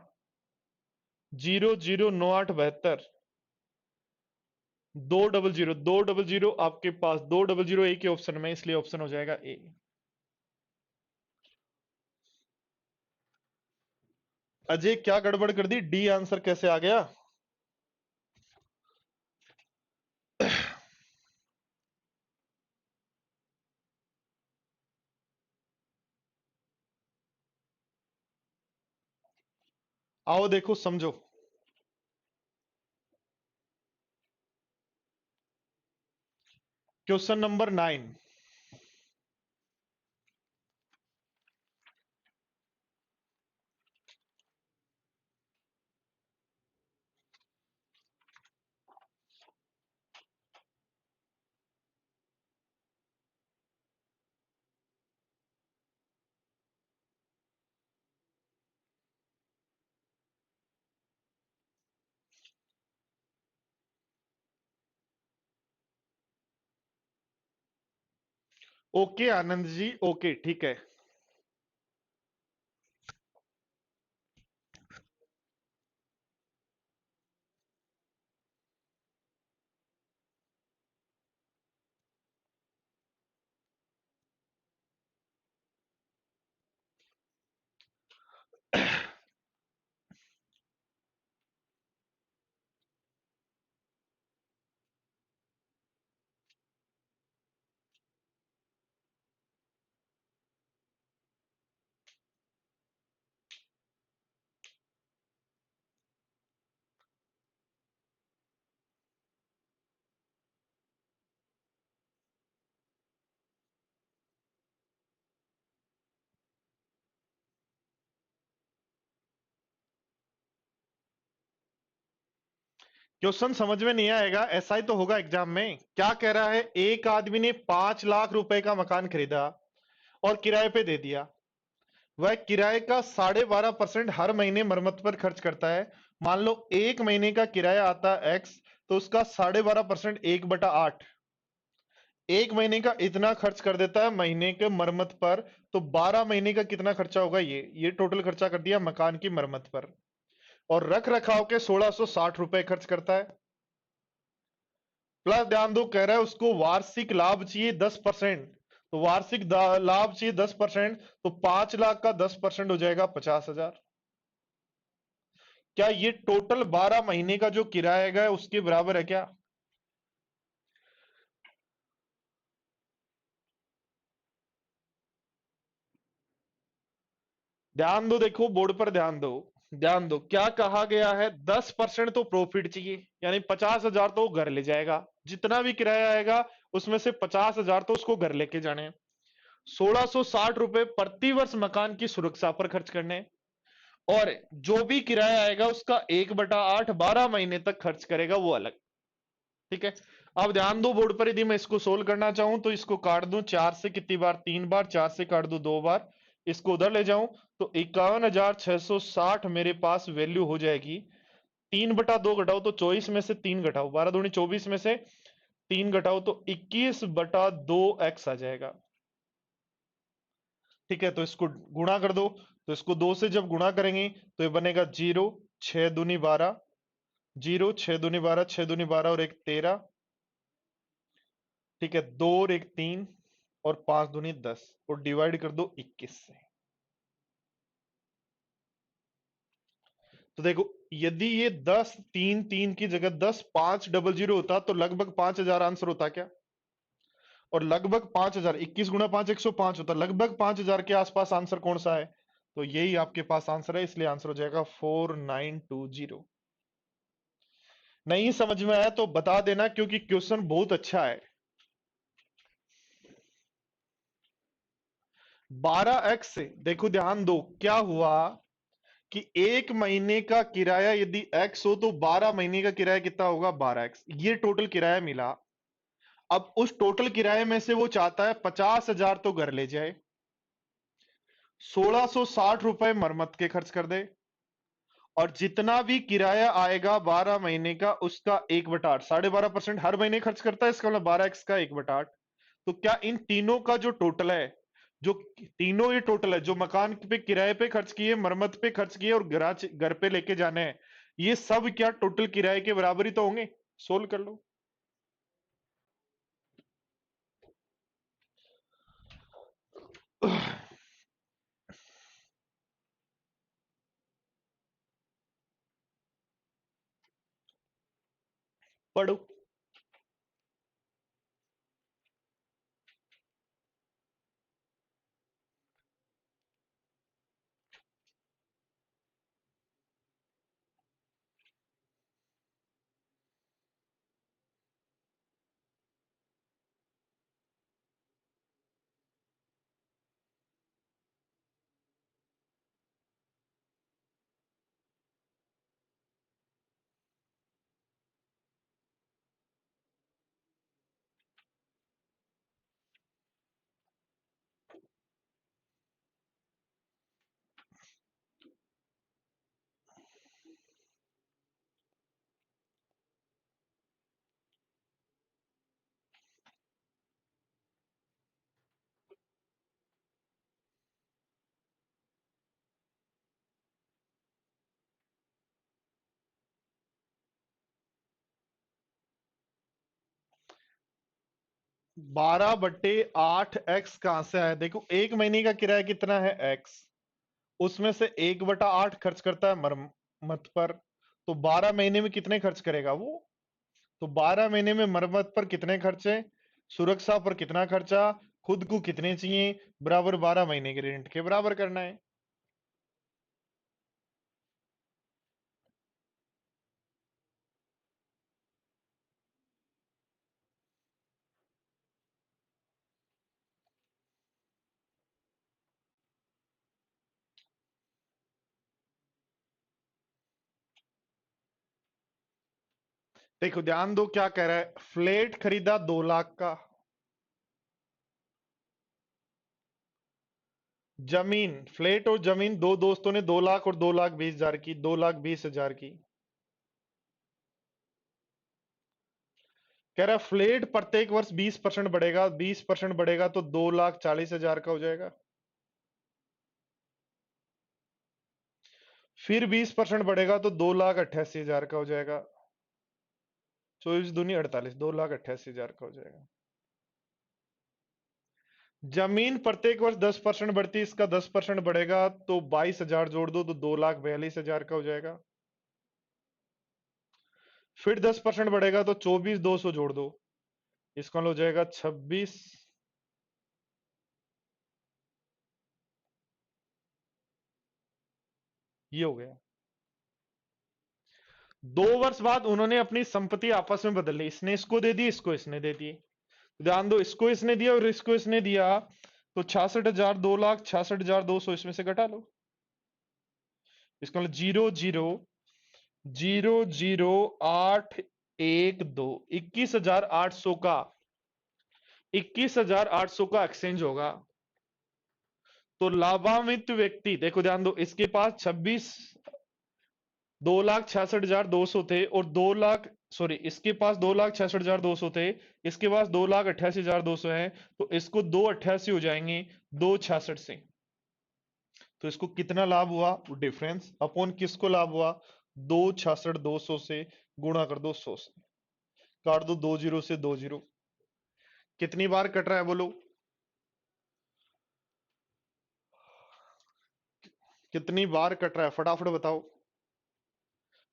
0 0 9 8 72, 200, 200 आपके पास, 200 एक ही ऑप्शन में, इसलिए ऑप्शन हो जाएगा ए। अजय क्या गड़बड़ कर दी, डी आंसर कैसे आ गया। आओ देखो समझो। Question number 9। Okay Anand ji, okay ठीक है। क्वेश्चन समझ में नहीं आएगा, ऐसा ही तो होगा एग्जाम में। क्या कह रहा है, एक आदमी ने 5 लाख रुपए का मकान खरीदा और किराए पे दे दिया, वह किराए का 12.5% हर महीने मरम्मत पर खर्च करता है। मान लो 1 महीने का किराया आता है एक्स, तो उसका 12.5% 1/8, 1 महीने का इतना खर्च कर देता है महीने के मरम्मत पर। तो 12 महीने का कितना खर्चा होगा, ये टोटल खर्चा कर दिया मकान की मरम्मत पर। और रख रखाव के 1660 रुपए खर्च करता है। प्लस ध्यान दो, कह रहा है उसको वार्षिक लाभ चाहिए 10%। तो वार्षिक लाभ चाहिए 10%, तो 5 लाख का 10% हो जाएगा 50,000। क्या ये टोटल 12 महीने का जो किराया है उसके बराबर है क्या? ध्यान दो, देखो बोर्ड पर ध्यान दो। ध्यान दो क्या कहा गया है, 10% तो प्रॉफिट चाहिए, यानी 50,000 तो वो घर ले जाएगा। जितना भी किराया आएगा उसमें से 50,000 तो उसको घर लेके जाने हैं। 1660 रुपए प्रति वर्ष मकान की सुरक्षा पर खर्च करने हैं। और जो भी किराया आएगा उसका 1/8 12 महीने तक खर्च करेगा, वो अलग। ठीक है। अब ध्यान दो बोर्ड पर, यदि मैं इसको सोल्व करना चाहूं तो इसको काट दूं 4 से कितनी बार, 3 बार, 4 से काट दूं 2 बार, इसको उधर ले जाऊं तो 51,660 मेरे पास वैल्यू हो जाएगी। 3/2 घटाओ तो 24 में से 3 घटाओ, 12 दूनी 24 में से 3 घटाओ तो 21/2x आ जाएगा। ठीक है, तो इसको गुणा कर दो। तो इसको 2 से जब गुणा करेंगे तो ये बनेगा 0, 6 दूनी 12, 0, 6 दूनी 12, 6 दूनी 12 और एक 13। ठीक है, 2 और एक 3 और 5 दूनी 10 और डिवाइड कर दो 21 से। तो देखो, यदि ये 10 3 3 की जगह 10 5 0 0 होता तो लगभग 5,000 आंसर होता क्या? और लगभग 5,000, 21 गुणा 5 105 होता, लगभग 5,000 के आसपास आंसर कौन सा है? तो यही आपके पास आंसर है, इसलिए आंसर हो जाएगा 4920। नहीं समझ में आया तो बता देना, क्योंकि क्वेश्चन बहुत अच्छा है। 12x से देखो, ध्यान दो क्या हुआ कि 1 महीने का किराया यदि x हो तो 12 महीने का किराया कितना होगा, 12x। ये टोटल किराया मिला। अब उस टोटल किराए में से वो चाहता है 50,000 तो घर ले जाए, 1660 रुपए मरम्मत के खर्च कर दे, और जितना भी किराया आएगा 12 महीने का उसका 1/8, 12.5% हर महीने खर्च करता है, इसका मतलब 12x का 1/8। तो क्या इन तीनों का जो टोटल है, जो तीनों ये टोटल है, जो मकान पे किराए पे खर्च किए, मरम्मत पे खर्च किए और घर पे लेके जाने हैं, ये सब क्या टोटल किराए के बराबर ही तो होंगे? सोल्व कर लो। पढ़ो। 12/8x कहां से आया? देखो, 1 महीने का किराया कितना है x, उसमें से 1/8 खर्च करता है मरम्मत पर। तो 12 महीने में कितने खर्च करेगा वो? तो 12 महीने में मरम्मत पर कितने खर्चे, सुरक्षा पर कितना खर्चा, खुद को कितने चाहिए, बराबर 12 महीने के रेंट के बराबर करना है। देखो ध्यान दो क्या कह रहा है, फ्लैट खरीदा 2 लाख का, जमीन, फ्लैट और जमीन, दो दोस्तों ने 2 लाख और 2,20,000 की, 2,20,000 की। कह रहा फ्लैट प्रत्येक वर्ष 20% बढ़ेगा, 20% बढ़ेगा तो 2,40,000 का हो जाएगा। फिर 20% बढ़ेगा तो 2,88,000 का हो जाएगा। 24 दूनी 48, 2,88,000 का हो जाएगा। जमीन प्रत्येक वर्ष 10% बढ़ती है, इसका 10% बढ़ेगा तो 22,000 जोड़ दो तो 2,42,000 का हो जाएगा। फिर 10% बढ़ेगा तो 24,200 जोड़ दो, इसका हो जाएगा 26। ये हो गया। 2 वर्ष बाद उन्होंने अपनी संपत्ति आपस में बदल ली, इसने इसको दे दी, इसको इसने दे दी। ध्यान दो, इसको इसने दिया और इसको इसने दिया, तो 66,000, 2,66,200 इसमें से घटा लो। इसका मतलब 0,0,0,0,812, 21,800 का, 21,800 का एक्सचेंज होगा। तो लाभान्वित व्यक्ति, देखो ध्यान दो, इसके पास 2,66,200 थे और 2 लाख, सॉरी, इसके पास 2,66,200 थे, इसके पास 2,88,200 है, तो इसको 2,88 हो जाएंगे 2,66 से। तो इसको कितना लाभ हुआ, डिफरेंस अपॉन किसको लाभ हुआ, 2,66,200 से गुणा कर दो 100 से, काट दो 2 जीरो से 2 जीरो। कितनी बार कट रहा है बोलो, कितनी बार कट रहा है, फटाफट बताओ।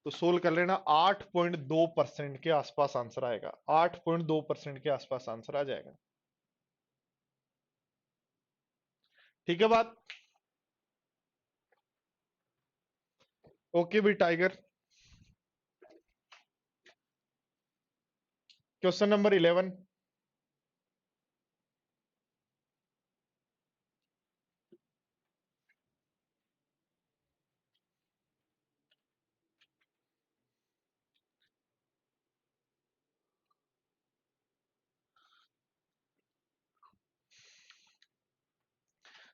तो सोल्व कर लेना, 8.2% के आसपास आंसर आएगा, 8.2% के आसपास आंसर आ जाएगा। ठीक है बात। ओके भी टाइगर। Question number 11।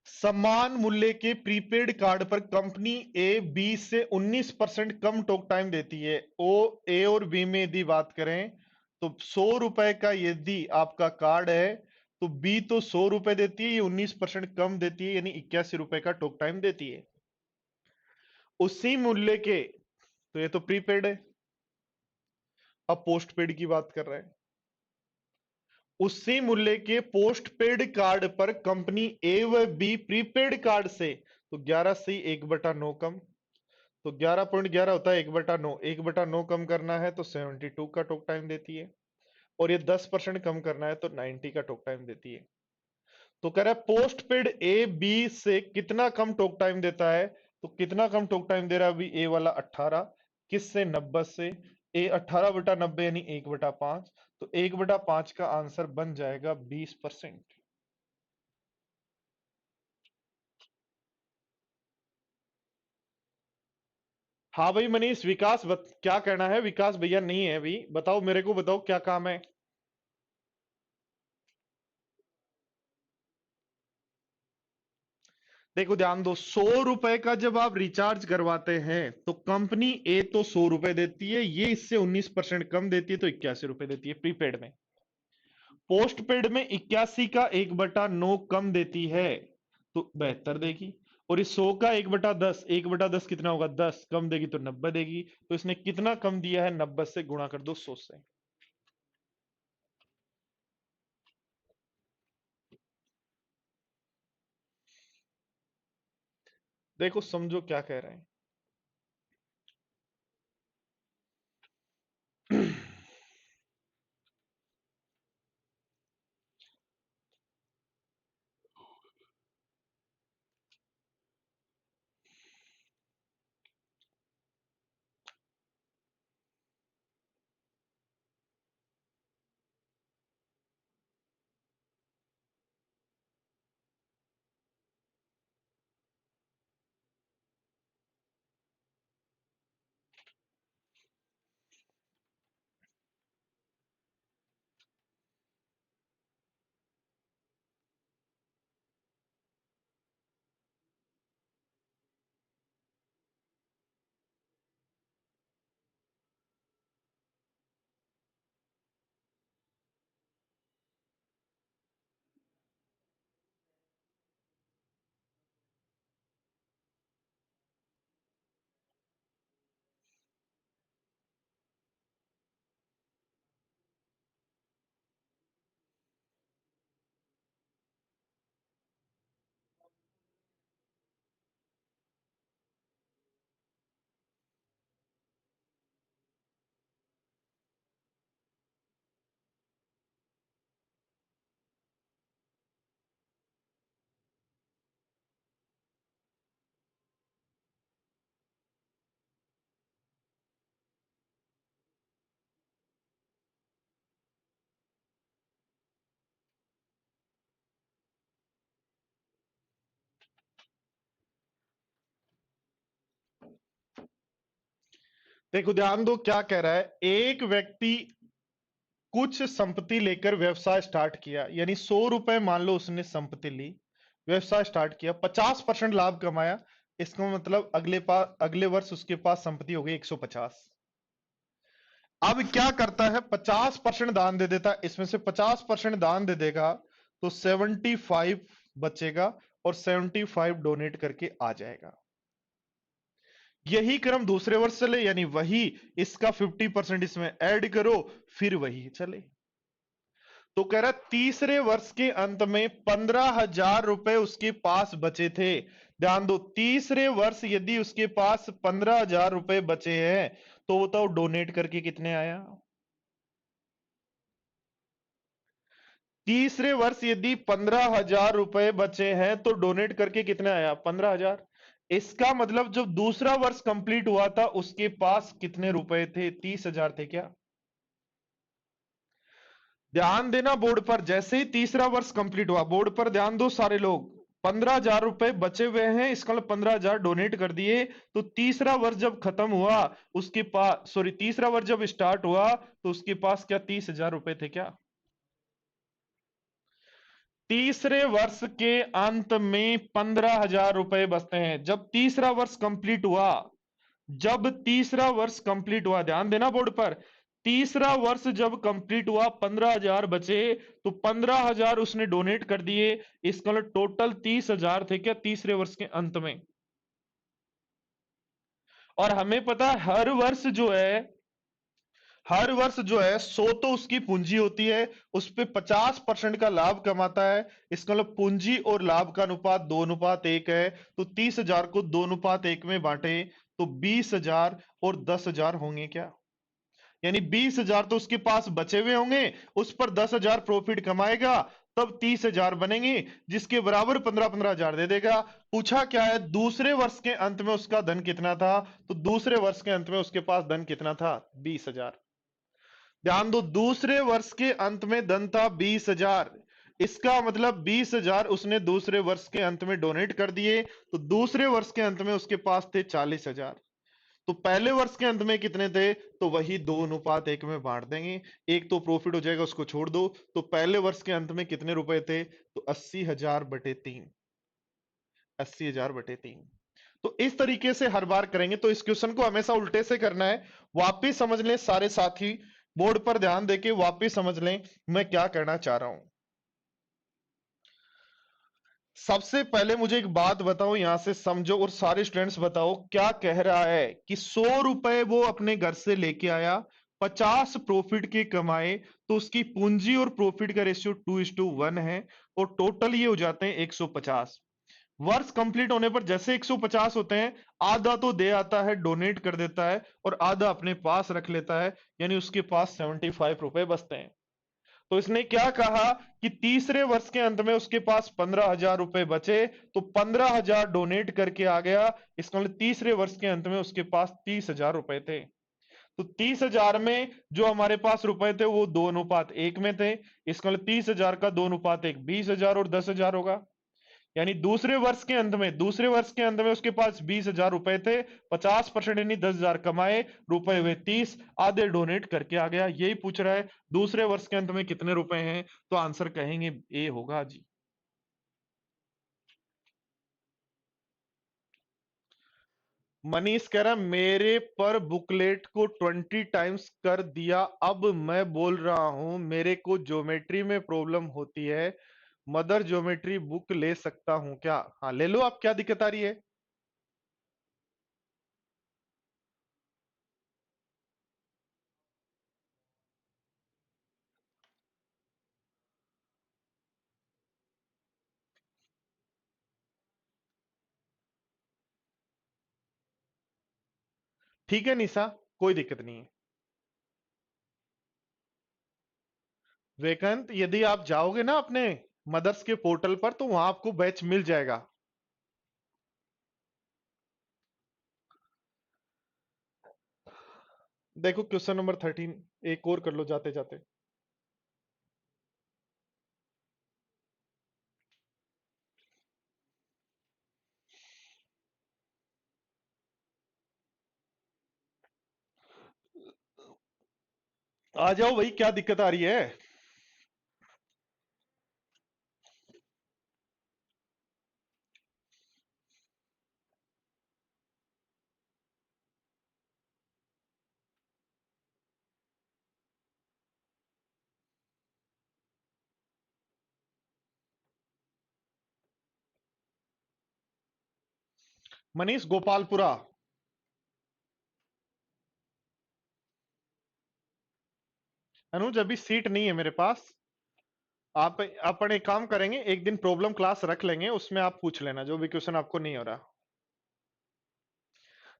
समान मूल्य के प्रीपेड कार्ड पर कंपनी ए बी से 19% कम टॉक टाइम देती है। ओ, ए और बी में यदि बात करें तो 100 रुपए का यदि आपका कार्ड है तो बी तो 100 रुपए देती है, ये 19% कम देती है, यानी 81 रुपए का टॉक टाइम देती है। उसी मूल्य के, तो ये तो प्रीपेड है। अब पोस्ट पेड की बात कर रहे हैं। उसी मूल्य के पोस्ट पेड कार्ड पर कंपनी ए व बी प्रीपेड कार्ड से, तो 11 से 1/9 कम, तो 11.11 होता है 1/9, 1/9 कम करना है तो 72 का टॉक टाइम देती है, और ये 10% कम करना है तो 90 का टॉक टाइम देती है। तो कह रहा है पोस्ट पेड ए बी से कितना कम टॉक टाइम देता है, तो कितना कम टॉक टाइम दे रहा है अभी ए वाला 18, किससे 90 से, ए 18/90 यानी 1/5, तो 1/5 का आंसर बन जाएगा 20%। हाँ भाई मनीष, विकास क्या कहना है, विकास भैया नहीं है अभी, बताओ मेरे को, बताओ क्या काम है। देखो ध्यान दो, 100 रुपए का जब आप रिचार्ज करवाते हैं तो कंपनी ए तो 100 रुपए देती है, ये इससे 19% कम देती है तो 81 रुपए देती है प्रीपेड में। पोस्ट पेड में 81 का 1/9 कम देती है तो 72 देगी, और इस 100 का 1/10, 1/10 कितना होगा, 10 कम देगी तो 90 देगी। तो इसने कितना कम दिया है, 90 से गुणा कर दो 100 से। देखो समझो क्या कह रहे हैं। देखो ध्यान दो क्या कह रहा है। एक व्यक्ति कुछ संपत्ति लेकर व्यवसाय स्टार्ट किया, यानी 100 रुपए मान लो उसने संपत्ति ली, व्यवसाय स्टार्ट किया, 50% लाभ कमाया। इसका मतलब अगले वर्ष उसके पास संपत्ति हो गई 150। अब क्या करता है, 50% दान दे देता है। इसमें से 50% दान दे देगा तो 75 बचेगा और 75 डोनेट करके आ जाएगा। यही क्रम दूसरे वर्ष चले, यानी वही इसका 50% इसमें ऐड करो, फिर वही चले। तो कह रहा तीसरे वर्ष के अंत में 15,000 रुपए उसके पास बचे थे। ध्यान दो, तीसरे वर्ष यदि उसके पास 15,000 रुपए बचे हैं तो बताओ डोनेट करके कितने आया। तीसरे वर्ष यदि 15,000 रुपए बचे हैं तो डोनेट करके कितने आया, 15,000। इसका मतलब जब दूसरा वर्ष कंप्लीट हुआ था उसके पास कितने रुपए थे, 30,000 थे क्या। ध्यान देना बोर्ड पर, जैसे ही तीसरा वर्ष कंप्लीट हुआ, बोर्ड पर ध्यान दो सारे लोग, 15,000 रुपए बचे हुए हैं, इसका मतलब 15,000 डोनेट कर दिए। तो तीसरा वर्ष जब खत्म हुआ उसके पास, सॉरी तीसरा वर्ष जब स्टार्ट हुआ तो उसके पास क्या 30,000 रुपए थे क्या। तीसरे वर्ष के अंत में 15,000 रुपए बचते हैं। जब तीसरा वर्ष कंप्लीट हुआ, जब तीसरा वर्ष कंप्लीट हुआ, ध्यान देना बोर्ड पर, तीसरा वर्ष जब कंप्लीट हुआ 15,000 बचे, तो 15,000 उसने डोनेट कर दिए। इसका मतलब टोटल 30,000 थे क्या तीसरे वर्ष के अंत में। और हमें पता है हर वर्ष जो है 100 तो उसकी पूंजी होती है, उस पे 50% का लाभ कमाता है। इसका मतलब पूंजी और लाभ का अनुपात 2:1 है। तो 30,000 को 2:1 में बांटे तो 20,000 और 10,000 होंगे क्या। यानी 20,000 तो उसके पास बचे हुए होंगे, उस पर 10,000 प्रॉफिट कमाएगा, तब 30,000 बनेंगे, जिसके बराबर 15,000 दे देगा। पूछा क्या है, दूसरे वर्ष के अंत में उसका धन कितना था, तो दूसरे वर्ष के अंत में उसके पास धन कितना था, 20,000। ध्यान दो, दूसरे वर्ष के अंत में धन था 20,000। इसका मतलब 20,000 उसने दूसरे वर्ष के अंत में डोनेट कर दिए, तो दूसरे वर्ष के अंत में उसके पास थे 40,000। तो पहले वर्ष के अंत में कितने थे, तो वही 2:1 में बांट देंगे। एक तो प्रॉफिट हो जाएगा, उसको छोड़ दो। तो पहले वर्ष के अंत में कितने रुपए थे, तो 80,000/3। 80,000/3। तो इस तरीके से हर बार करेंगे। तो इस क्वेश्चन को हमेशा उल्टे से करना है। वापिस समझ लें सारे साथी, बोर्ड पर ध्यान देके वापिस समझ लें मैं क्या करना चाह रहा हूं। सबसे पहले मुझे एक बात बताओ, यहां से समझो और सारे स्टूडेंट्स बताओ क्या कह रहा है कि 100 रुपए वो अपने घर से लेके आया, 50 प्रॉफिट के कमाए, तो उसकी पूंजी और प्रॉफिट का रेशियो 2:1 है, और टोटल ये हो जाते हैं 150। वर्ष कंप्लीट होने पर जैसे 150 होते हैं, आधा तो दे आता है, डोनेट कर देता है, और आधा अपने पास रख लेता है, यानी उसके पास 75 रुपए बचते हैं। तो इसने क्या कहा कि तीसरे वर्ष के अंत में उसके पास 15,000 रुपए बचे, तो 15,000 डोनेट करके आ गया। इसका मतलब तीसरे वर्ष के अंत में उसके पास 30,000 रुपए थे। तो 30,000 में जो हमारे पास रुपए थे वो 2:1 में थे। इसका मतलब 30,000 का 2:1 20,000 और 10,000 होगा। यानी दूसरे वर्ष के अंत में उसके पास 20,000 रुपए थे, 50% यानी 10,000 कमाए, रुपए हुए 30, आधे डोनेट करके आ गया। यही पूछ रहा है दूसरे वर्ष के अंत में कितने रुपए हैं, तो आंसर कहेंगे ए होगा जी। मनीष कह रहा मेरे पर बुकलेट को 20 टाइम्स कर दिया, अब मैं बोल रहा हूं मेरे को ज्योमेट्री में प्रॉब्लम होती है, मदर ज्योमेट्री बुक ले सकता हूं क्या। हाँ ले लो, आप क्या दिक्कत आ रही है। ठीक है निशा, कोई दिक्कत नहीं है। वेकंत, यदि आप जाओगे ना अपने मदर्स के पोर्टल पर तो वहां आपको बैच मिल जाएगा। देखो क्वेश्चन नंबर 13, एक और कर लो जाते जाते। आ जाओ भाई, क्या दिक्कत आ रही है? मनीष गोपालपुरा। अनुज अभी सीट नहीं है मेरे पास। आप अपन एक काम करेंगे, एक दिन प्रॉब्लम क्लास रख लेंगे, उसमें आप पूछ लेना जो भी क्वेश्चन आपको नहीं हो रहा।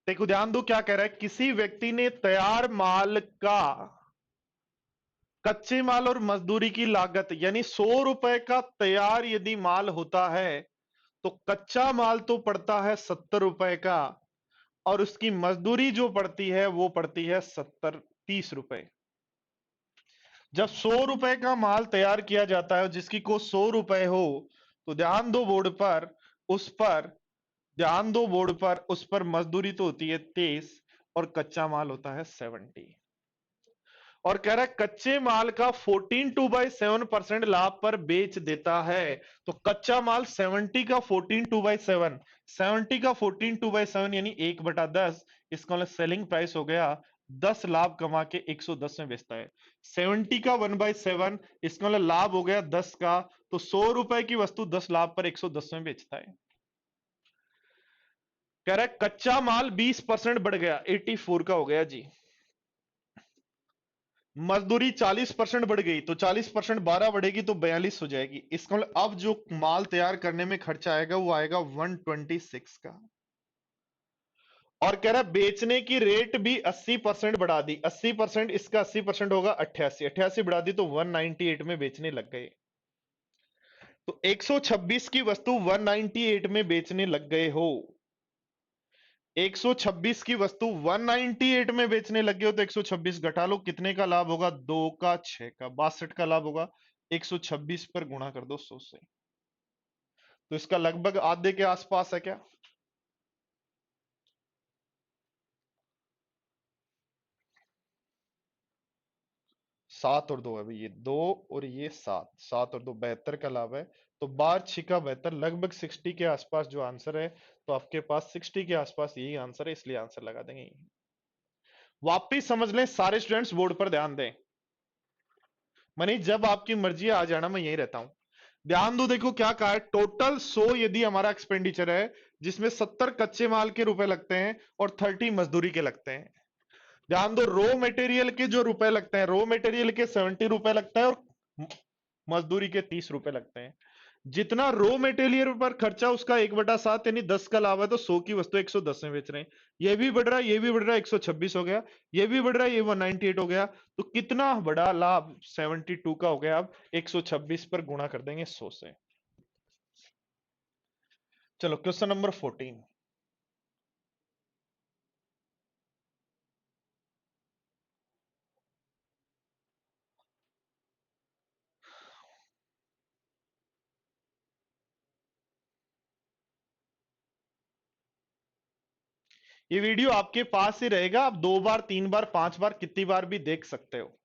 देखो ध्यान दो क्या कह रहा है, किसी व्यक्ति ने तैयार माल का कच्चे माल और मजदूरी की लागत यानी 100 रुपए का तैयार यदि माल होता है तो कच्चा माल तो पड़ता है 70 रुपए का, और उसकी मजदूरी जो पड़ती है वो पड़ती है 30 रुपए। जब 100 रुपए का माल तैयार किया जाता है जिसकी कोस्ट 100 रुपए हो, तो ध्यान दो बोर्ड पर, उस पर ध्यान दो बोर्ड पर, उस पर मजदूरी तो होती है 23 और कच्चा माल होता है 70। और कह रहा है कच्चे माल का 14/7% लाभ पर बेच देता है। तो कच्चा माल 70 का 14/7, 70 का 14/7 यानी 1/10, इसका मतलब सेलिंग प्राइस हो गया 10, लाभ कमा के 110 में बेचता है। 70 का 1/7, इसका मतलब लाभ हो गया 10 का, तो 100 रुपए की वस्तु 10 लाभ पर 110 में बेचता है। कह रहा है कच्चा माल 20% बढ़ गया, 84 का हो गया जी। मजदूरी 40% बढ़ गई, तो 40% 12 बढ़ेगी तो 42 हो जाएगी। इसका मतलब अब जो माल तैयार करने में खर्चा आएगा वो आएगा 126 का। और कह रहा है बेचने की रेट भी 80% बढ़ा दी, 80%, इसका 80% होगा 88, 88 बढ़ा दी तो 198 में बेचने लग गए। तो 126 की वस्तु 198 में बेचने लग गए हो। 126 की वस्तु 198 में बेचने लगे हो तो 126 घटा लो, कितने का लाभ होगा? 2 का 6 का 62 का लाभ होगा। 126 पर गुणा कर दो 100 से, तो इसका लगभग आधे के आसपास है क्या? 7 और 2 है भाई, ये 2 और ये 7, 7 और 2 72 का लाभ है। तो 12×6 = 72, लगभग 60 के आसपास जो आंसर है। तो आपके पास 60 के आसपास यही आंसर है, इसलिए आंसर लगा देंगे। वापिस समझ लें सारे स्टूडेंट्स, बोर्ड पर ध्यान दें। मनीष जब आपकी मर्जी आ जाना, मैं यहीं रहता हूं। ध्यान दो, देखो क्या कहा है, टोटल 100 यदि हमारा एक्सपेंडिचर है जिसमें 70 कच्चे माल के रुपए लगते हैं और 30 मजदूरी के लगते हैं। ध्यान दो, रॉ मटेरियल के जो रुपए लगते हैं, रॉ मटेरियल के 70 रुपए लगता है और मजदूरी के 30 रुपए लगते हैं। जितना रॉ मटेरियल पर खर्चा उसका 1/7 यानी 10 का लाभ है, तो 100 की वस्तु 110 में बेच रहे हैं। ये भी बढ़ रहा है, ये भी बढ़ रहा है, 126 हो गया, ये भी बढ़ रहा है, ये 198 हो गया। तो कितना बड़ा लाभ? 72 का हो गया। अब 126 पर गुणा कर देंगे 100 से। चलो क्वेश्चन नंबर 14। ये वीडियो आपके पास ही रहेगा, आप 2 बार 3 बार 5 बार कितनी बार भी देख सकते हो।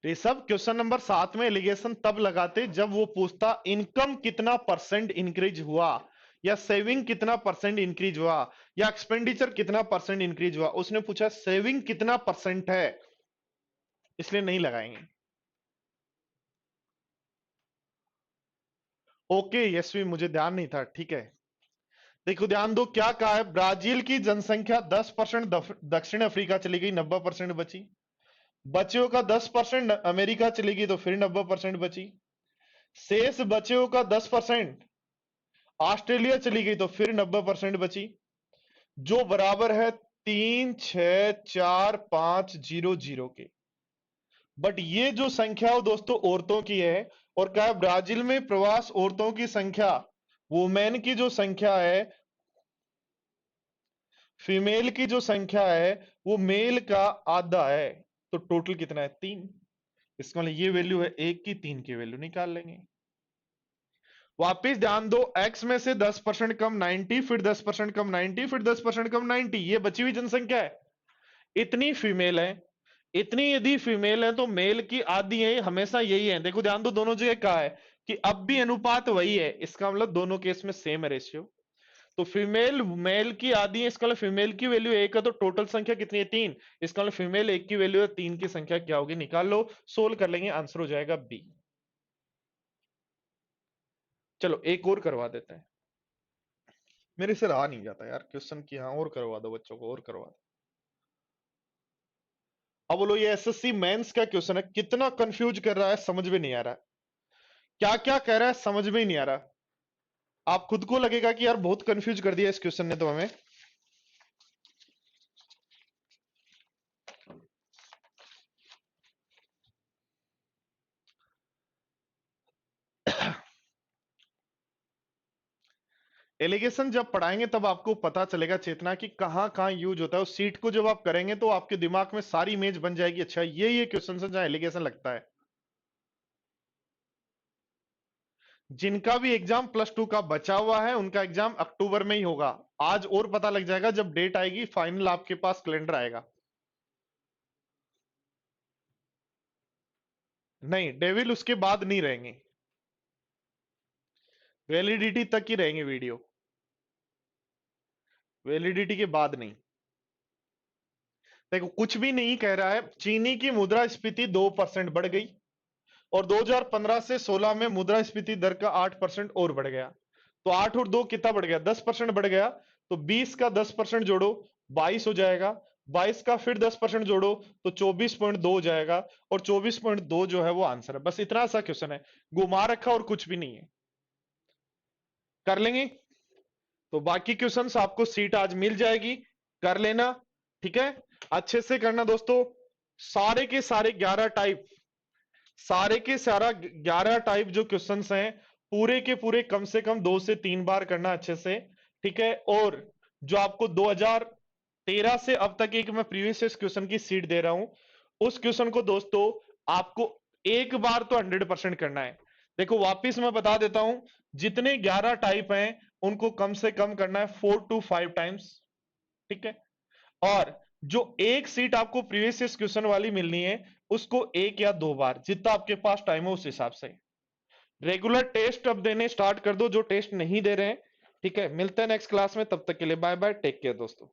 ये सब क्वेश्चन नंबर 7 में एलिगेशन तब लगाते जब वो पूछता इनकम कितना परसेंट इंक्रीज हुआ, या सेविंग कितना परसेंट इंक्रीज हुआ, या एक्सपेंडिचर कितना परसेंट इंक्रीज हुआ। उसने पूछा सेविंग कितना परसेंट है, इसलिए नहीं लगाएंगे। ओके यशवी, मुझे ध्यान नहीं था, ठीक है। देखो ध्यान दो क्या कहा है, ब्राजील की जनसंख्या 10% दक्षिण अफ्रीका चली गई, 90% बची। बच्चों का 10% अमेरिका चली गई तो फिर 90% बची। शेष बच्चों का 10% ऑस्ट्रेलिया चली गई तो फिर 90% बची, जो बराबर है 3, 6, 4, 5, 0, 0 के। बट ये जो संख्या हो दोस्तों औरतों की है, और क्या है, ब्राजील में प्रवास औरतों की संख्या, वुमेन की जो संख्या है, फीमेल की जो संख्या है वो मेल का आधा है। तो टोटल कितना है? 3। इसका मतलब ये वैल्यू है 1 की, 3 की वैल्यू निकाल लेंगे। वापिस ध्यान दो, x में से 10% कम 90, फिर 10% कम 90, फिर 10% कम 90, ये बची हुई जनसंख्या है। इतनी फीमेल है, इतनी यदि फीमेल है तो मेल की आधी है, हमेशा यही है। देखो ध्यान दो, दोनों जगह कहा है कि अब भी अनुपात वही है, इसका मतलब दोनों केस में सेम है रेशियो। तो फीमेल मेल की आधी है, इसका मतलब फीमेल की वैल्यू 1 है, तो टोटल संख्या कितनी है 3। इसका मतलब फीमेल 1 की वैल्यू है, 3 की संख्या क्या होगी निकाल लो, सोल्व कर लेंगे, आंसर हो जाएगा बी। चलो एक और करवा देते हैं, मेरे से रहा नहीं जाता यार क्वेश्चन की, हाँ और करवा दो बच्चों को, और करवा दो। अब बोलो ये एसएससी मेंस का क्वेश्चन है, कितना कंफ्यूज कर रहा है समझ में नहीं आ रहा, क्या क्या कह रहा है समझ में ही नहीं आ रहा। आप खुद को लगेगा कि यार बहुत कंफ्यूज कर दिया इस क्वेश्चन ने तो हमें। एलिगेशन जब पढ़ाएंगे तब आपको पता चलेगा चेतना कि कहां कहां यूज होता है। उस सीट को जब आप करेंगे तो आपके दिमाग में सारी इमेज बन जाएगी, अच्छा ये क्वेश्चन है जहां एलिगेशन लगता है। जिनका भी एग्जाम +2 का बचा हुआ है उनका एग्जाम अक्टूबर में ही होगा। आज और पता लग जाएगा, जब डेट आएगी फाइनल आपके पास कैलेंडर आएगा। नहीं, डेविल उसके बाद नहीं रहेंगे, वैलिडिटी तक ही रहेंगे वीडियो, वैलिडिटी के बाद नहीं। देखो कुछ भी नहीं कह रहा है, चीनी की मुद्रास्फीति 2% बढ़ गई और 2015 से 16 में मुद्रास्फीति दर का 8% और बढ़ गया। तो 8 और 2 कितना बढ़ गया, 10% बढ़ गया। तो 20 का 10% जोड़ो 22 हो जाएगा, 22 का फिर 10% जोड़ो तो 24.2 हो जाएगा, और 24.2 जो है वो आंसर है। बस इतना सा क्वेश्चन है, घुमा रखा और कुछ भी नहीं है। कर लेंगे, तो बाकी क्वेश्चंस आपको सीट आज मिल जाएगी, कर लेना, ठीक है। अच्छे से करना दोस्तों, सारे के सारे 11 टाइप, सारे के सारा 11 टाइप जो क्वेश्चंस हैं पूरे के पूरे कम से कम 2 से 3 बार करना अच्छे से, ठीक है। और जो आपको 2013 से अब तक एक मैं प्रीवियस क्वेश्चन की सीट दे रहा हूं, उस क्वेश्चन को दोस्तों आपको एक बार तो 100% करना है। देखो वापिस मैं बता देता हूं, जितने 11 टाइप हैं उनको कम से कम करना है 4 to 5 टाइम्स, ठीक है। और जो एक सीट आपको प्रीवियस क्वेश्चन वाली मिलनी है उसको 1 या 2 बार, जितना आपके पास टाइम है उस हिसाब से। रेगुलर टेस्ट अब देने स्टार्ट कर दो जो टेस्ट नहीं दे रहे हैं, ठीक है। मिलते हैं नेक्स्ट क्लास में, तब तक के लिए बाय बाय, टेक केयर दोस्तों।